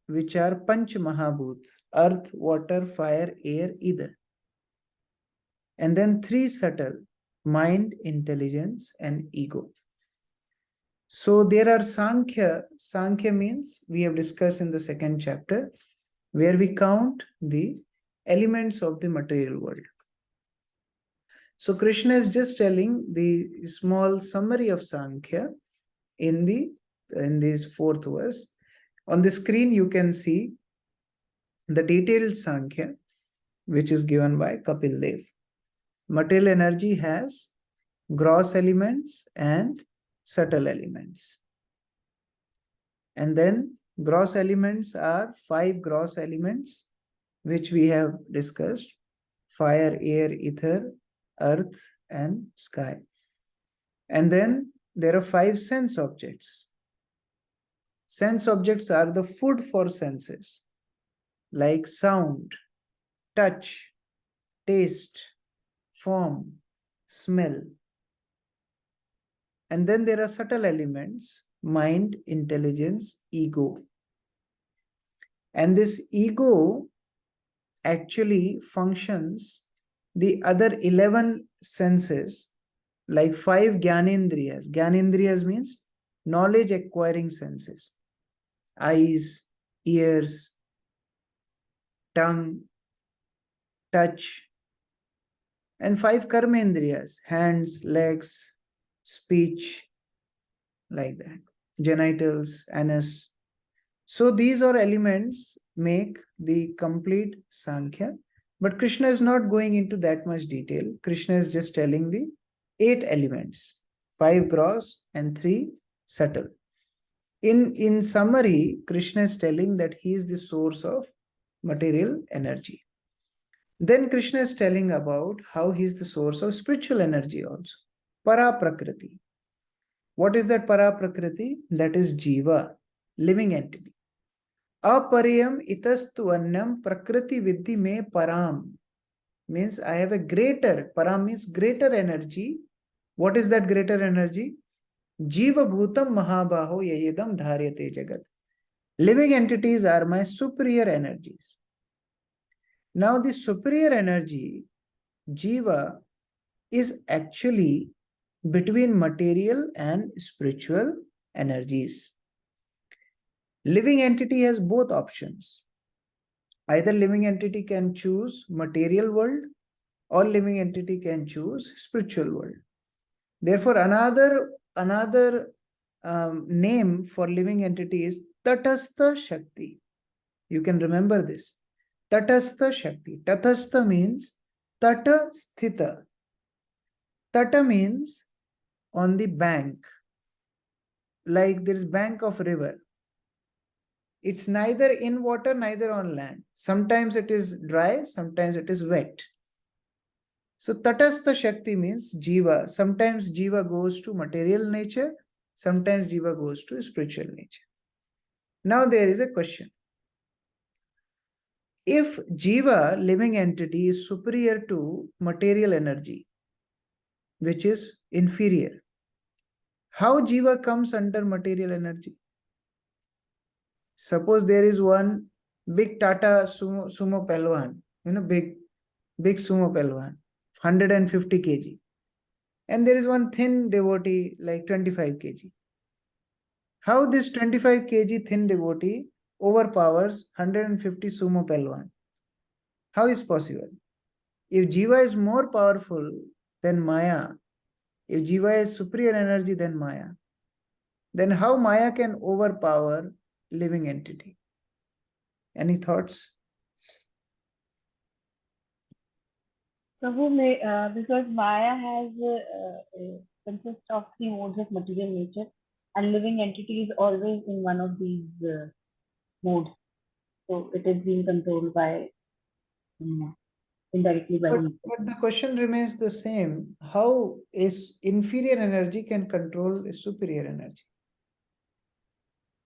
which are Panch Mahabhut, earth, water, fire, air, ether. And then 3 subtle, mind, intelligence, and ego. So there are Sankhya. Sankhya means, we have discussed in the 2nd chapter, where we count the elements of the material world. So Krishna is just telling the small summary of Sankhya in this 4th verse. On the screen, you can see the detailed Sankhya, which is given by Kapil Dev. Material energy has gross elements and subtle elements. And then gross elements are 5 gross elements, which we have discussed: fire, air, ether, earth, and sky. And then there are 5 sense objects. Sense objects are the food for senses, like sound, touch, taste, form, smell. And then there are subtle elements: mind, intelligence, ego. And this ego actually functions the other 11 senses, like 5 Gyanendriyas. Gyanendriyas means knowledge acquiring senses: eyes, ears, tongue, touch. And 5 Karmendriyas: hands, legs, speech, like that, genitals, anus. So these are elements make the complete Sankhya. But Krishna is not going into that much detail. Krishna is just telling the 8 elements, 5 gross and 3 subtle. In summary, Krishna is telling that he is the source of material energy. Then Krishna is telling about how he is the source of spiritual energy also. Para Prakriti. What is that Para Prakriti? That is Jiva, living entity. Apariyam itastu annam prakriti viddhi me param. Means I have a greater, param means greater energy. What is that greater energy? Jiva bhutam mahabaho yayedam dharyate jagat. Living entities are my superior energies. Now the superior energy, Jiva, is actually between material and spiritual energies. Living entity has both options. Either living entity can choose material world, or living entity can choose spiritual world. Therefore, another name for living entity is Tatastha Shakti. You can remember this. Tatastha Shakti. Tatastha means Tata Sthita. Tata means on the bank. Like there is bank of river. It's neither in water, neither on land. Sometimes it is dry, sometimes it is wet. So Tatastha Shakti means Jiva. Sometimes Jiva goes to material nature, sometimes Jiva goes to spiritual nature. Now there is a question. If Jiva, living entity, is superior to material energy, which is inferior, how Jiva comes under material energy? Suppose there is one big Tata sumo Pelwan, big sumo Pelwan, 150 kg. And there is one thin devotee like 25 kg. How this 25 kg thin devotee overpowers 150 sumo pelwan? How is possible? If Jiva is more powerful than Maya, if Jiva is superior energy than Maya, then how Maya can overpower living entity? Any thoughts? Prabhu, because Maya has consists of three modes of material nature, and living entity is always in one of these modes. So it is being controlled by indirectly by But, nature. but the question remains the same. How is inferior energy can control a superior energy?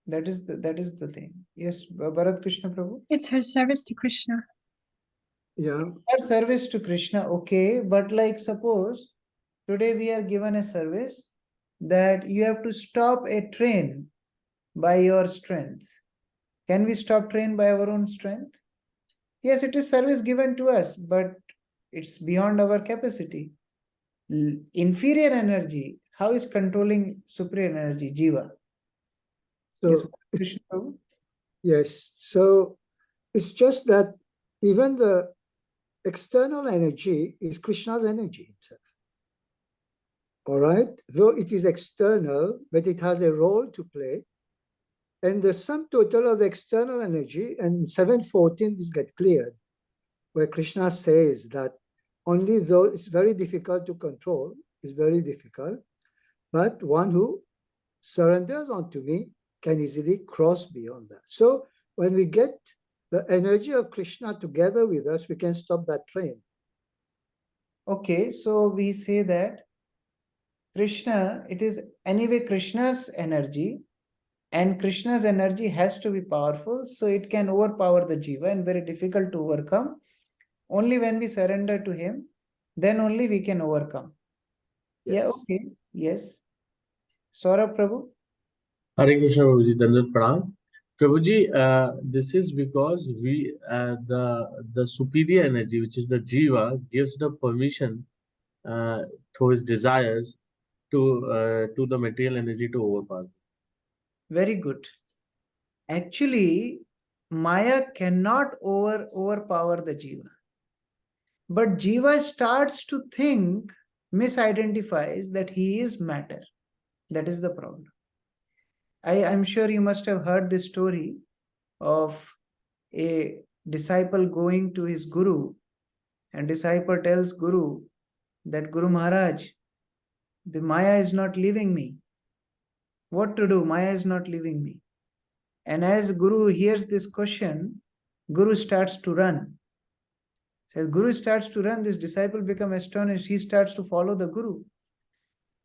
That is the thing. Yes, Bharat Krishna Prabhu. It's her service to Krishna. Yeah. Our service to Krishna, okay, but like suppose today we are given a service that you have to stop a train by your strength. Can we stop train by our own strength? Yes, it is service given to us, but it's beyond our capacity. Inferior energy, how is controlling superior energy, Jiva? Yes, So, Krishna Prabhu? yes. So it's just that even the external energy is Krishna's energy himself. All right? Though it is external, but it has a role to play. And the sum total of the external energy, and 714 this get cleared, where Krishna says that only though it's very difficult to control, it's very difficult, but one who surrenders unto me can easily cross beyond that. So when we get the energy of Krishna together with us, we can stop that train. Okay, so we say that Krishna, it is anyway Krishna's energy, and Krishna's energy has to be powerful, so it can overpower the Jiva and very difficult to overcome. Only when we surrender to him, then only we can overcome. Yes. Yeah, okay. Yes. Saurabh Prabhu? Hare Krishna Prabhuji, Dandat Pranam. Prabhuji, this is because the superior energy, which is the Jiva, gives the permission through his desires to the material energy to overpower. Very good. Actually, Maya cannot overpower the Jiva. But Jiva starts to think, misidentifies that he is matter. That is the problem. I'm sure you must have heard this story of a disciple going to his guru, and disciple tells Guru that Guru Maharaj, the Maya is not leaving me. What to do? Maya is not leaving me. And as Guru hears this question, Guru starts to run. So as Guru starts to run, this disciple becomes astonished. He starts to follow the Guru.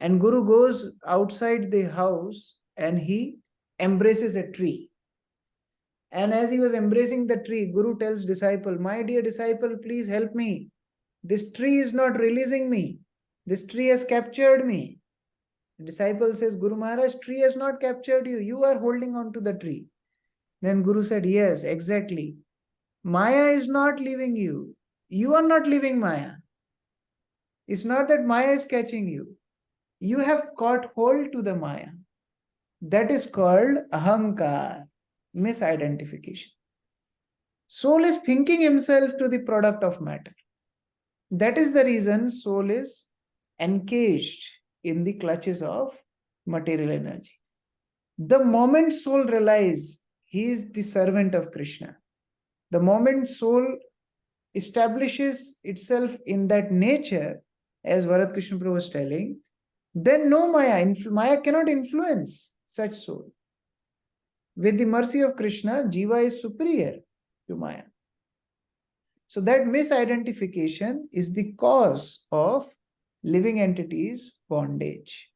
And Guru goes outside the house and he embraces a tree. And as he was embracing the tree, Guru tells disciple, my dear disciple, please help me. This tree is not releasing me. This tree has captured me. The disciple says, Guru Maharaj, tree has not captured you. You are holding on to the tree. Then Guru said, yes, exactly. Maya is not leaving you. You are not leaving Maya. It's not that Maya is catching you. You have caught hold to the Maya. That is called ahankar, misidentification. Soul is thinking himself to the product of matter. That is the reason soul is encaged in the clutches of material energy. The moment soul realizes he is the servant of Krishna, the moment soul establishes itself in that nature, as Bharat Krishna Prabhu was telling, then no Maya, Maya cannot influence such soul. With the mercy of Krishna, Jiva is superior to Maya. So that misidentification is the cause of living entities' bondage.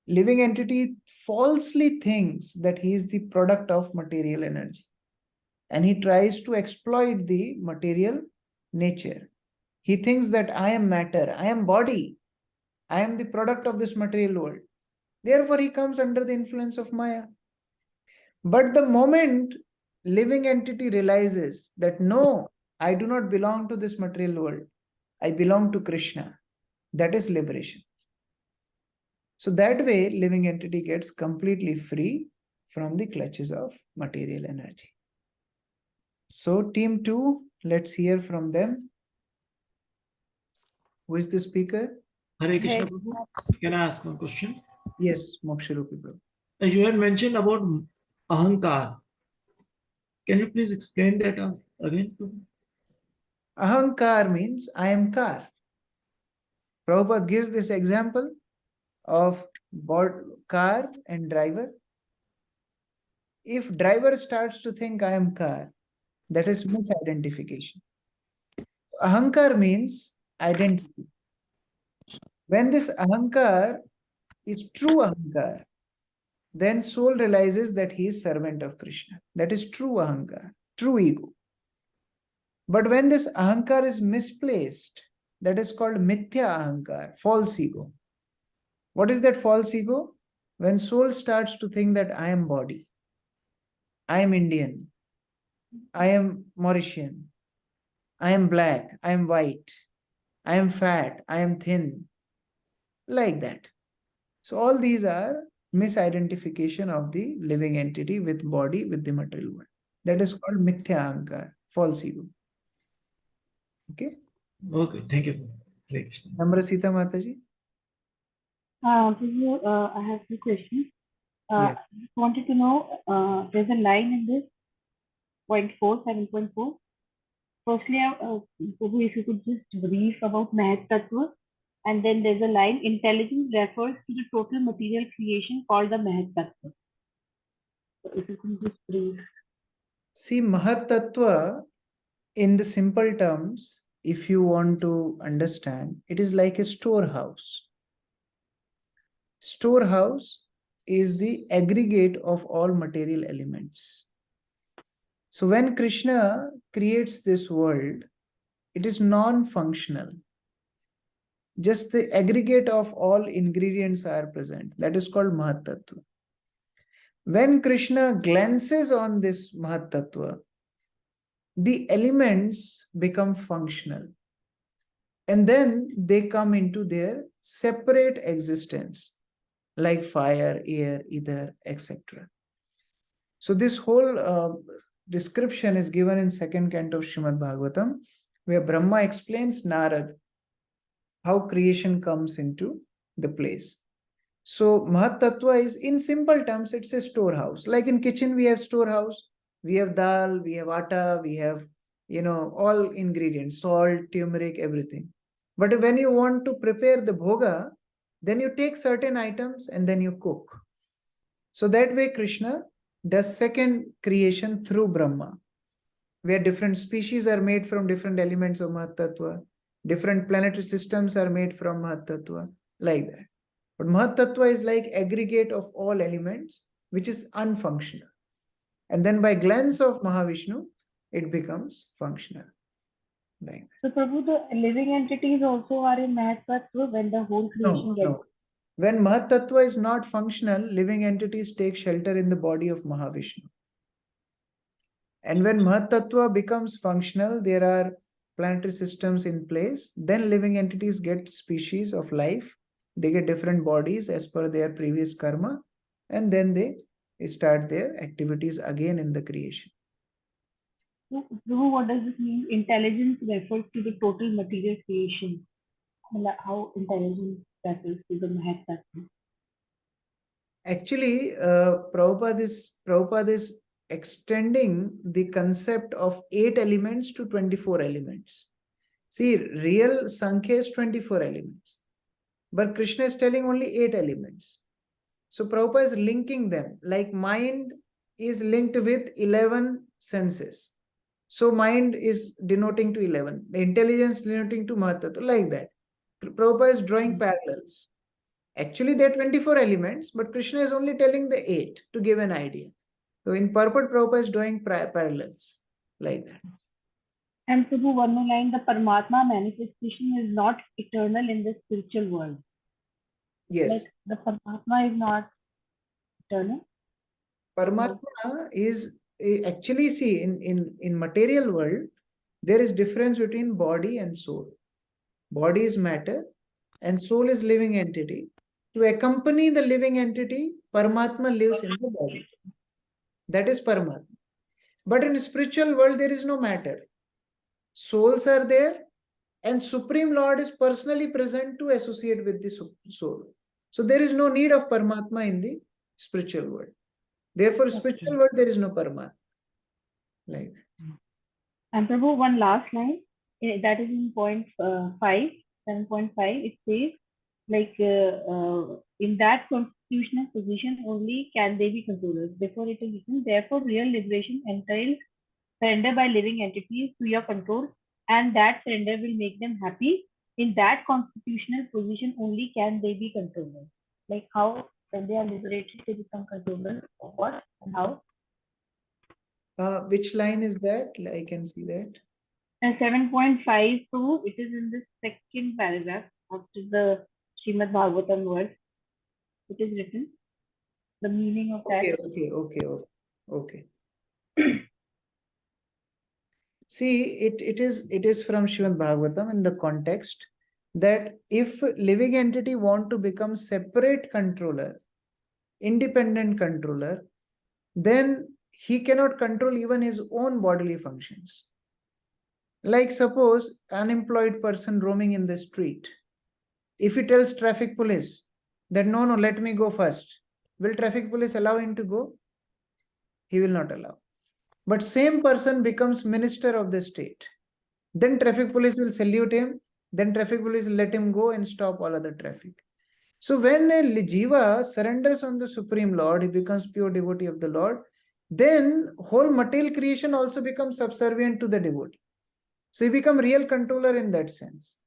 Living entity falsely thinks that he is the product of material energy, and he tries to exploit the material nature. He thinks that I am matter, I am body, I am the product of this material world. Therefore, he comes under the influence of Maya. But the moment living entity realizes that no, I do not belong to this material world, I belong to Krishna, that is liberation. So that way, living entity gets completely free from the clutches of material energy. So team 2, let's hear from them. Who is the speaker? Hare Krishna Hey. Prabhu. Can I ask one question? Yes, Moksharupi Prabhu. You had mentioned about ahankar. Can you please explain that again? Prabhu? Ahankar means I am car. Prabhupada gives this example of car and driver. If driver starts to think I am car, that is misidentification. Ahankar means identity. When this ahankar is true ahankar, then soul realizes that he is servant of Krishna. That is true ahankar, true ego. But when this ahankar is misplaced, that is called mithya ahankar, false ego. What is that false ego? When soul starts to think that I am body, I am Indian, I am Mauritian, I am black, I am white, I am fat, I am thin, like that. So all these are misidentification of the living entity with body, with the material world. That is called mithya ahankar, false ego. Okay? Okay, thank you. Hare Krishna. Namrasita Mataji? Prabhu, I have two questions. Yeah. Just wanted to know, there's a line in this, 7.4. Firstly, Prabhu, if you could just brief about Mahat Tattva, and then there's a line, intelligence refers to the total material creation called the Mahat Tattva. So if you could just brief. See, Mahat Tattva, in the simple terms, if you want to understand, it is like a storehouse. Storehouse is the aggregate of all material elements. So when Krishna creates this world, it is non-functional. Just the aggregate of all ingredients are present. That is called Mahat Tattva. When Krishna glances on this Mahat Tattva, the elements become functional. And then they come into their separate existence, like fire, air, ether, etc. So this whole description is given in second canto of Srimad Bhagavatam, where Brahma explains Narad how creation comes into the place. So Mahat Tattva is, in simple terms, it's a storehouse. Like in kitchen, we have storehouse, we have dal, we have atta, we have, all ingredients, salt, turmeric, everything. But when you want to prepare the bhoga, then you take certain items and then you cook. So that way Krishna does second creation through Brahma, where different species are made from different elements of Mahat Tattva, different planetary systems are made from Mahat Tattva, like that. But Mahat Tattva is like aggregate of all elements, which is unfunctional. And then by glance of Mahavishnu, it becomes functional. Like So Prabhu, the living entities also are in Mahat Tattva when the whole creation gets. No. When Mahat Tattva is not functional, living entities take shelter in the body of Mahavishnu. And when Mahat Tattva becomes functional, there are planetary systems in place, then living entities get species of life. They get different bodies as per their previous karma, and then they start their activities again in the creation. So, Prabhu, what does this mean? Intelligence refers to the total material creation. How intelligence refers to the Mahat Tattva? Actually, Prabhupada is extending the concept of 8 elements to 24 elements. See, real Sankhya is 24 elements, but Krishna is telling only 8 elements. So Prabhupada is linking them, like mind is linked with 11 senses. So mind is denoting to 11, the intelligence denoting to Mahat Tattva, like that. Prabhupada is drawing parallels. Actually, there are 24 elements, but Krishna is only telling the 8 to give an idea. So in purport, Prabhupada is drawing parallels, like that. And Prabhu, one more line, the Paramatma manifestation is not eternal in the spiritual world. Yes. Like the Paramatma is not eternal. Paramatma is actually, see, in material world, there is difference between body and soul. Body is matter and soul is living entity. To accompany the living entity, Paramatma lives in the body. That is Paramatma. But in spiritual world, there is no matter. Souls are there, and Supreme Lord is personally present to associate with the soul. So there is no need of Paramatma in the spiritual world. Therefore, spiritual world, there is no Paramatma. Like. And Prabhu, one last line, that is in point 7.5, it says, like, in that constitutional position only can they be controllers. Therefore, it is written, therefore, real liberation entails surrender by living entities to your control, and that surrender will make them happy. In that constitutional position only can they be controllers. Like how, when they are liberated, they become controllers, or what and how? Which line is that? I can see that. 7.52, it is in the second paragraph after the Srimad Bhagavatam verse. It is written, the meaning of that. Okay. See, it is from Srimad Bhagavatam in the context that if living entity want to become separate controller, independent controller, then he cannot control even his own bodily functions. Like suppose unemployed person roaming in the street. If he tells traffic police that no, let me go first, will traffic police allow him to go? He will not allow. But same person becomes minister of the state. Then traffic police will salute him. Then traffic police will let him go and stop all other traffic. So when a jiva surrenders on the Supreme Lord, he becomes pure devotee of the Lord, then whole material creation also becomes subservient to the devotee. So he becomes real controller in that sense.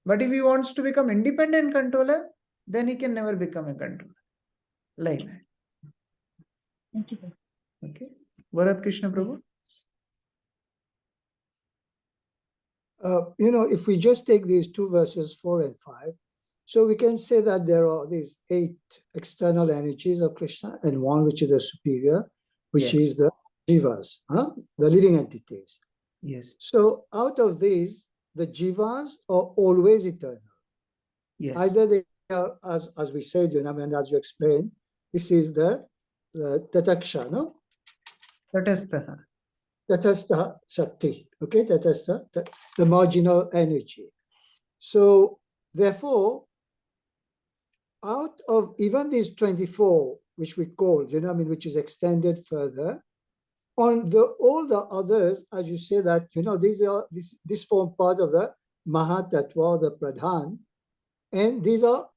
But if he wants to become independent controller, then he can never become a controller. Like that. Thank you. Okay. Bharat Krishna Prabhu. If we just take these two verses 4 and 5, so we can say that there are these 8 external energies of Krishna and one which is the superior, which is the jivas, the living entities. Yes. So out of these, the jivas are always eternal. Yes. Either they are, as we said, and as you explained, this is the tataksha, no? Tatastha. Tatastha Shakti, okay? Tatastha, the marginal energy. So therefore, out of even these 24, which we call, which is extended further, on all the others, as you say that, this form part of the Mahatattva, the Pradhan, and these are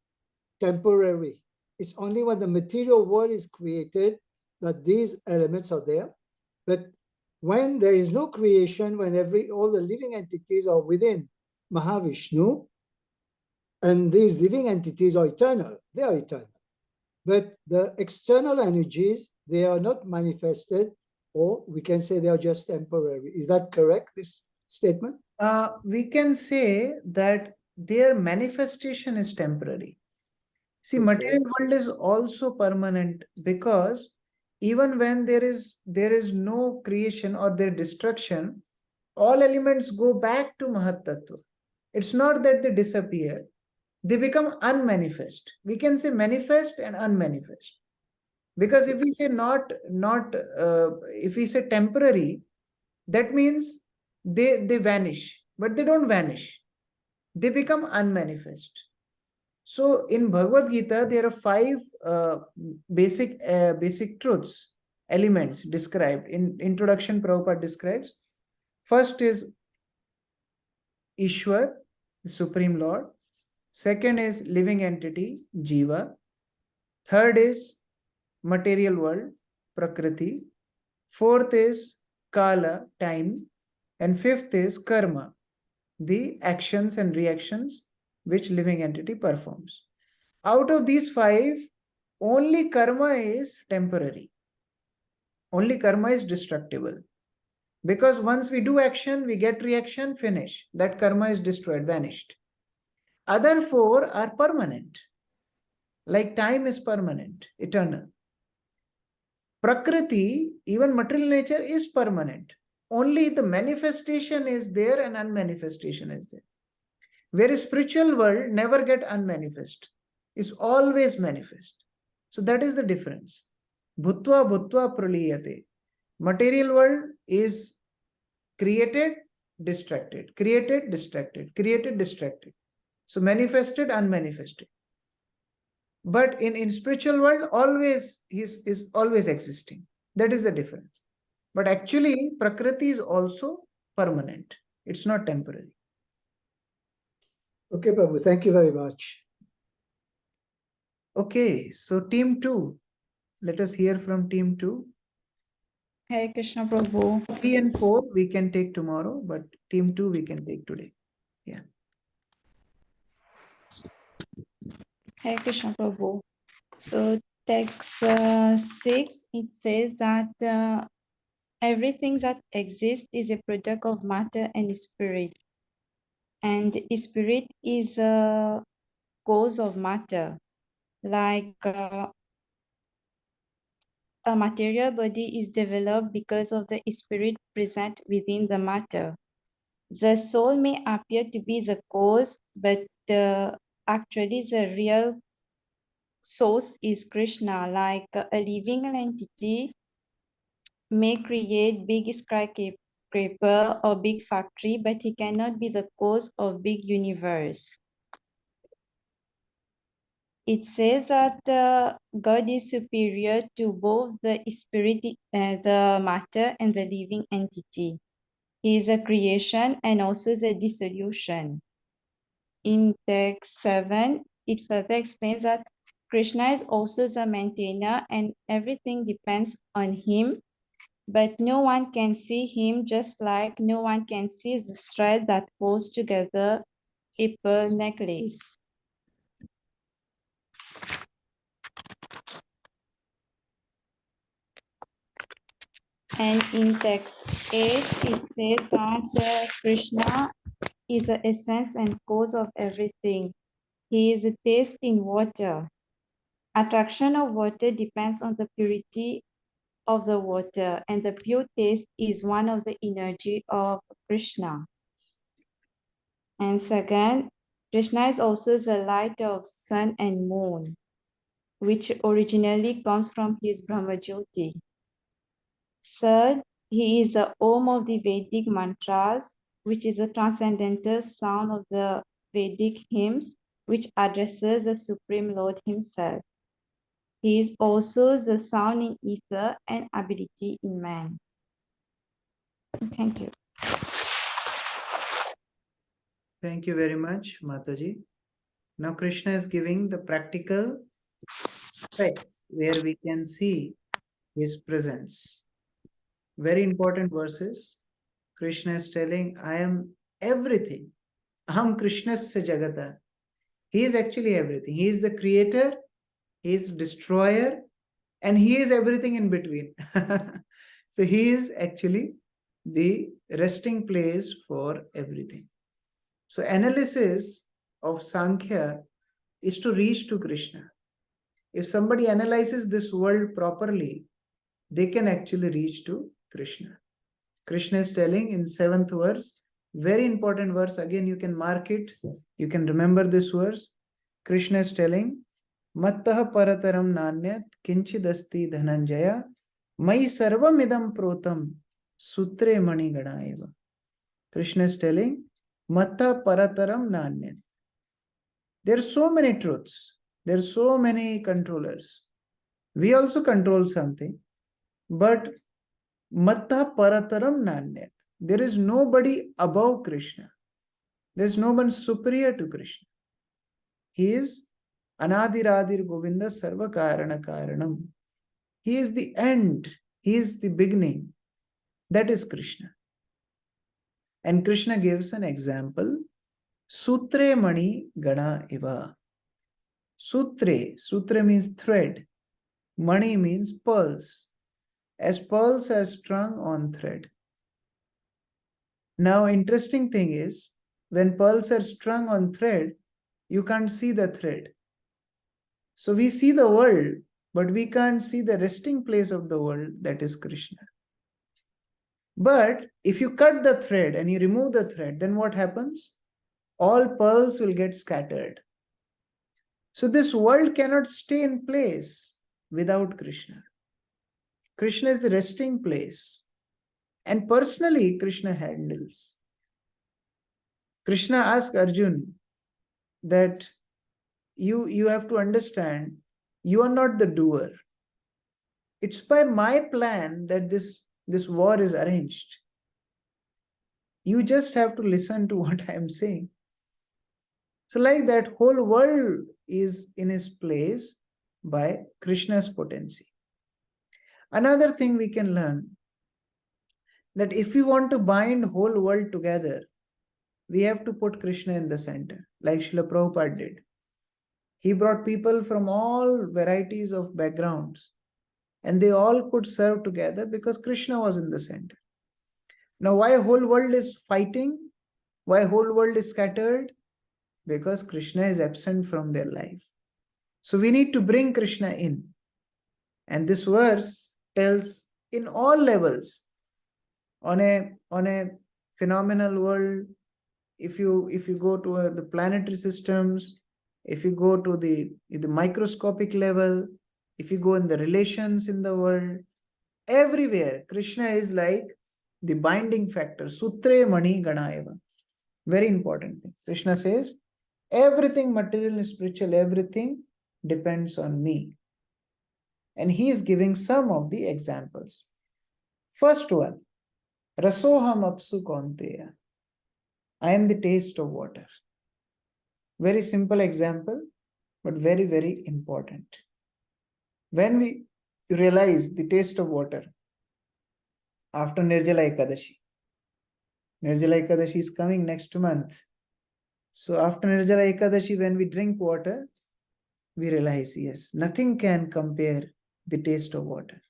temporary. It's only when the material world is created that these elements are there. But when there is no creation, when all the living entities are within Mahavishnu, and these living entities are eternal, they are eternal. But the external energies, they are not manifested, or we can say they are just temporary. Is that correct, this statement? We can say that their manifestation is temporary. See, material world is also permanent, because even when there is no creation or their destruction, all elements go back to Mahat Tattva. It's not that they disappear, they become unmanifest. We can say manifest and unmanifest. Because if we say if we say temporary, that means they vanish, but they don't vanish. They become unmanifest. So in Bhagavad Gita, there are 5 basic truths, elements described. In introduction, Prabhupada describes. First is Ishwar, the Supreme Lord. Second is living entity, Jiva. Third is material world, Prakriti. Fourth is Kala, time. And fifth is Karma, the actions and reactions which living entity performs. Out of these 5, only karma is temporary. Only karma is destructible. Because once we do action, we get reaction, finish. That karma is destroyed, vanished. Other 4 are permanent. Like time is permanent, eternal. Prakriti, even material nature, is permanent. Only the manifestation is there and unmanifestation is there. Whereas spiritual world never get unmanifest. is always manifest. So that is the difference. Bhutva bhutva praliyate. Material world is created, distracted, created, distracted, created, distracted. So manifested, unmanifested. But in spiritual world, always is always existing. That is the difference. But actually, Prakriti is also permanent. It's not temporary. Okay, Prabhu, thank you very much. Okay, so team 2. Let us hear from team 2. Hare Krishna Prabhu. 3 and 4 we can take tomorrow, but team 2 we can take today. Yeah. Hare Krishna Prabhu. So text 6, it says that everything that exists is a product of matter and spirit. And spirit is a cause of matter. Like a material body is developed because of the spirit present within the matter. The soul may appear to be the cause, but actually the real source is Krishna. Like a living entity may create big skyscraper or big factory, but he cannot be the cause of big universe. It says that God is superior to both the spirit, the matter, and the living entity. He is a creation and also the dissolution. In text 7, it further explains that Krishna is also the maintainer and everything depends on him, but no one can see him, just like no one can see the thread that holds together a pearl necklace. And in text 8, it says that Krishna is the essence and cause of everything. He is a taste in water. Attraction of water depends on the purity of the water, and the pure taste is one of the energy of Krishna. And second, Krishna is also the light of sun and moon, which originally comes from his Brahmajyoti. Third, he is the Om of the Vedic mantras, which is a transcendental sound of the Vedic hymns, which addresses the Supreme Lord himself. He is also the sound in ether and ability in man. Thank you. Thank you very much, Mataji. Now Krishna is giving the practical text where we can see his presence. Very important verses. Krishna is telling, I am everything. Aham Krishnasya Jagata. He is actually everything. He is the creator, he is the destroyer, and he is everything in between. So he is actually the resting place for everything. So analysis of Sankhya is to reach to Krishna. If somebody analyzes this world properly, they can actually reach to Krishna. Krishna is telling in 7th verse, very important verse, again you can mark it, you can remember this verse. Krishna is telling, Mattah parataram nanyat kinchidasti dhananjaya mai sarvam idam protam sutre mani ganaeva. Krishna is telling, Mattah parataram nanyat. There are so many truths, there are so many controllers. We also control something, but Mattah parataram nanyat. There is nobody above Krishna. There is no one superior to Krishna. He is Anadiradir Govinda Sarva Karana Karanam. He is the end. He is the beginning. That is Krishna. And Krishna gives an example. Sutre Mani Gana Iva. Sutre means thread. Mani means pearls. As pearls are strung on thread. Now, interesting thing is, when pearls are strung on thread, you can't see the thread. So we see the world, but we can't see the resting place of the world, that is Krishna. But if you cut the thread and you remove the thread, then what happens? All pearls will get scattered. So this world cannot stay in place without Krishna. Krishna is the resting place. And personally, Krishna handles. Krishna asked Arjun that you have to understand, you are not the doer. It's by my plan that this war is arranged. You just have to listen to what I am saying. So like that, whole world is in its place by Krishna's potency. Another thing we can learn, that if we want to bind whole world together, we have to put Krishna in the center, like Srila Prabhupada did. He brought people from all varieties of backgrounds, and they all could serve together because Krishna was in the center. Now, why whole world is fighting? Why whole world is scattered? Because Krishna is absent from their life. So we need to bring Krishna in. And this verse tells in all levels, on a phenomenal world, if you go to the planetary systems, if you go to the microscopic level, if you go in the relations in the world, everywhere Krishna is like the binding factor. Sutre mani ganayava. Very important thing. Krishna says, everything material and spiritual, everything depends on me. And he is giving some of the examples. First one, Rasoham apsu kaunteya. I am the taste of water. Very simple example, but very, very important. When we realize the taste of water after Nirjala Ekadashi, Nirjala Ekadashi is coming next month. So after Nirjala Ekadashi, when we drink water, we realize, yes, nothing can compare the taste of water.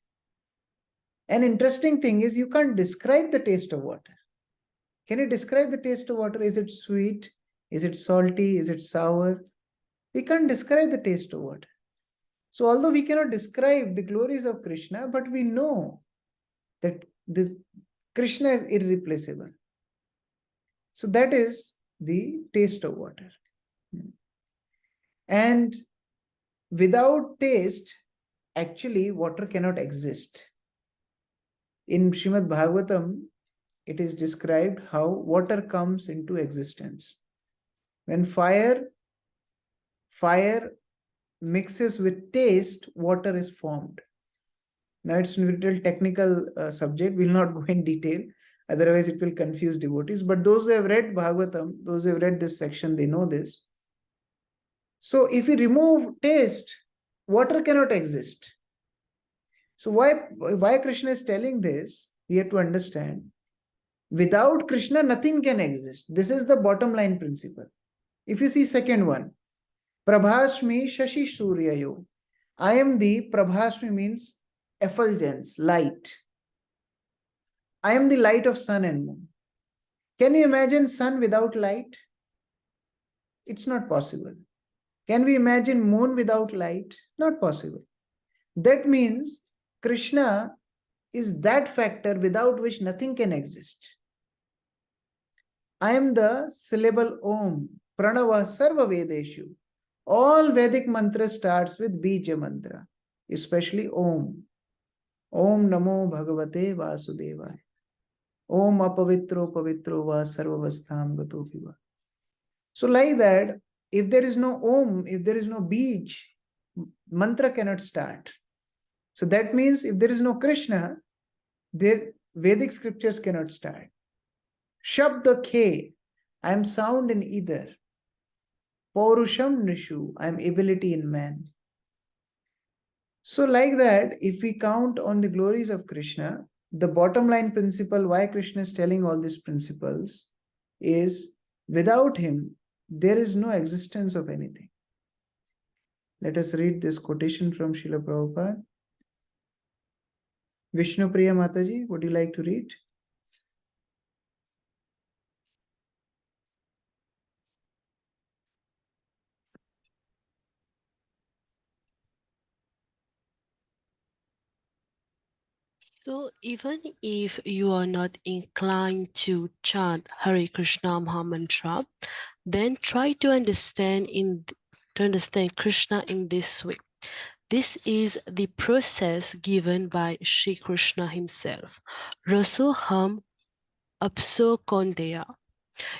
An interesting thing is you can't describe the taste of water. Can you describe the taste of water? Is it sweet? Is it salty? Is it sour? We can't describe the taste of water. So although we cannot describe the glories of Krishna, but we know that the Krishna is irreplaceable. So that is the taste of water. And without taste, actually water cannot exist. In Srimad Bhagavatam, it is described how water comes into existence. When fire mixes with taste, water is formed. Now it's a little technical subject. We'll not go in detail. Otherwise, it will confuse devotees. But those who have read Bhagavatam, those who have read this section, they know this. So if we remove taste, water cannot exist. So why Krishna is telling this? We have to understand. Without Krishna, nothing can exist. This is the bottom line principle. If you see second one, Prabhasmi Shashi Suryayo. I am the, Prabhasmi means effulgence, light. I am the light of sun and moon. Can you imagine sun without light? It's not possible. Can we imagine moon without light? Not possible. That means Krishna is that factor without which nothing can exist. I am the syllable Om, Pranava Sarva Vedeshu. All Vedic mantra starts with Bija mantra, especially Om. Om Namo Bhagavate Vasudevaya. Om Apavitro Pavitro Va Sarvavastham Gato Piva. So like that, if there is no Om, if there is no Bij, mantra cannot start. So that means if there is no Krishna, their Vedic scriptures cannot start. Shabda Khe, I am sound in either. Paurusham Nishu, I am ability in man. So like that, if we count on the glories of Krishna, the bottom line principle why Krishna is telling all these principles is without him, there is no existence of anything. Let us read this quotation from Srila Prabhupada. Vishnu Priya Mataji, would you like to read? So even if you are not inclined to chant Hare Krishna Maha Mantra, then try to understand in to understand Krishna in this way. This is the process given by Sri Krishna himself. Rasoham apso kondeya.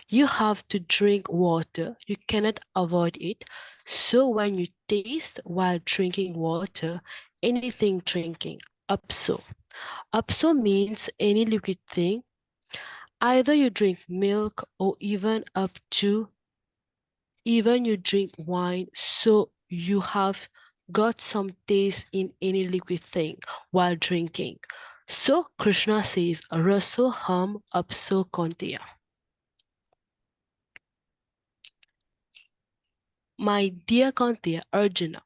You have to drink water. You cannot avoid it. So when you taste while drinking water, anything drinking, apso. Apso means any liquid thing. Either you drink milk or even you drink wine, so you have got some taste in any liquid thing while drinking. So Krishna says, Raso ham apso kontiya. My dear Kantiya, Arjuna,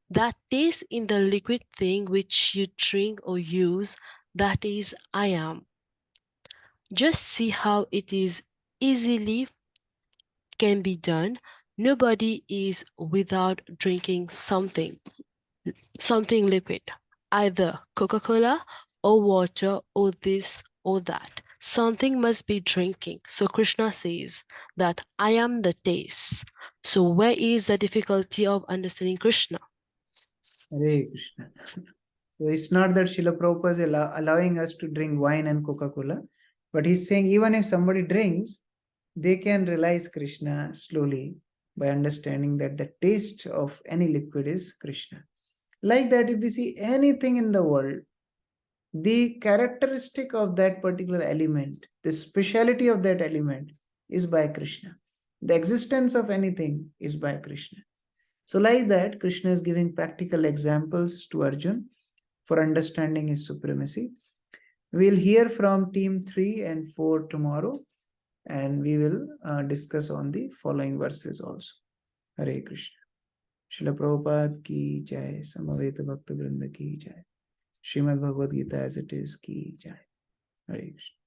that taste in the liquid thing which you drink or use, that is I am. Just see how it is easily can be done. Nobody is without drinking something liquid, either Coca-Cola or water or this or that. Something must be drinking. So Krishna says that I am the taste. So where is the difficulty of understanding Krishna? Hare Krishna. So it's not that Srila Prabhupada is allowing us to drink wine and Coca-Cola, but he's saying even if somebody drinks, they can realize Krishna slowly by understanding that the taste of any liquid is Krishna. Like that, if we see anything in the world, the characteristic of that particular element, the speciality of that element is by Krishna. The existence of anything is by Krishna. So like that, Krishna is giving practical examples to Arjun for understanding his supremacy. We'll hear from team 3 and 4 tomorrow, and we will discuss on the following verses also. Hare Krishna. Srila Prabhupada ki jai, Samaveta Bhakta Vrinda ki jai, Srimad Bhagavad Gita as it is ki jai. Hare Krishna.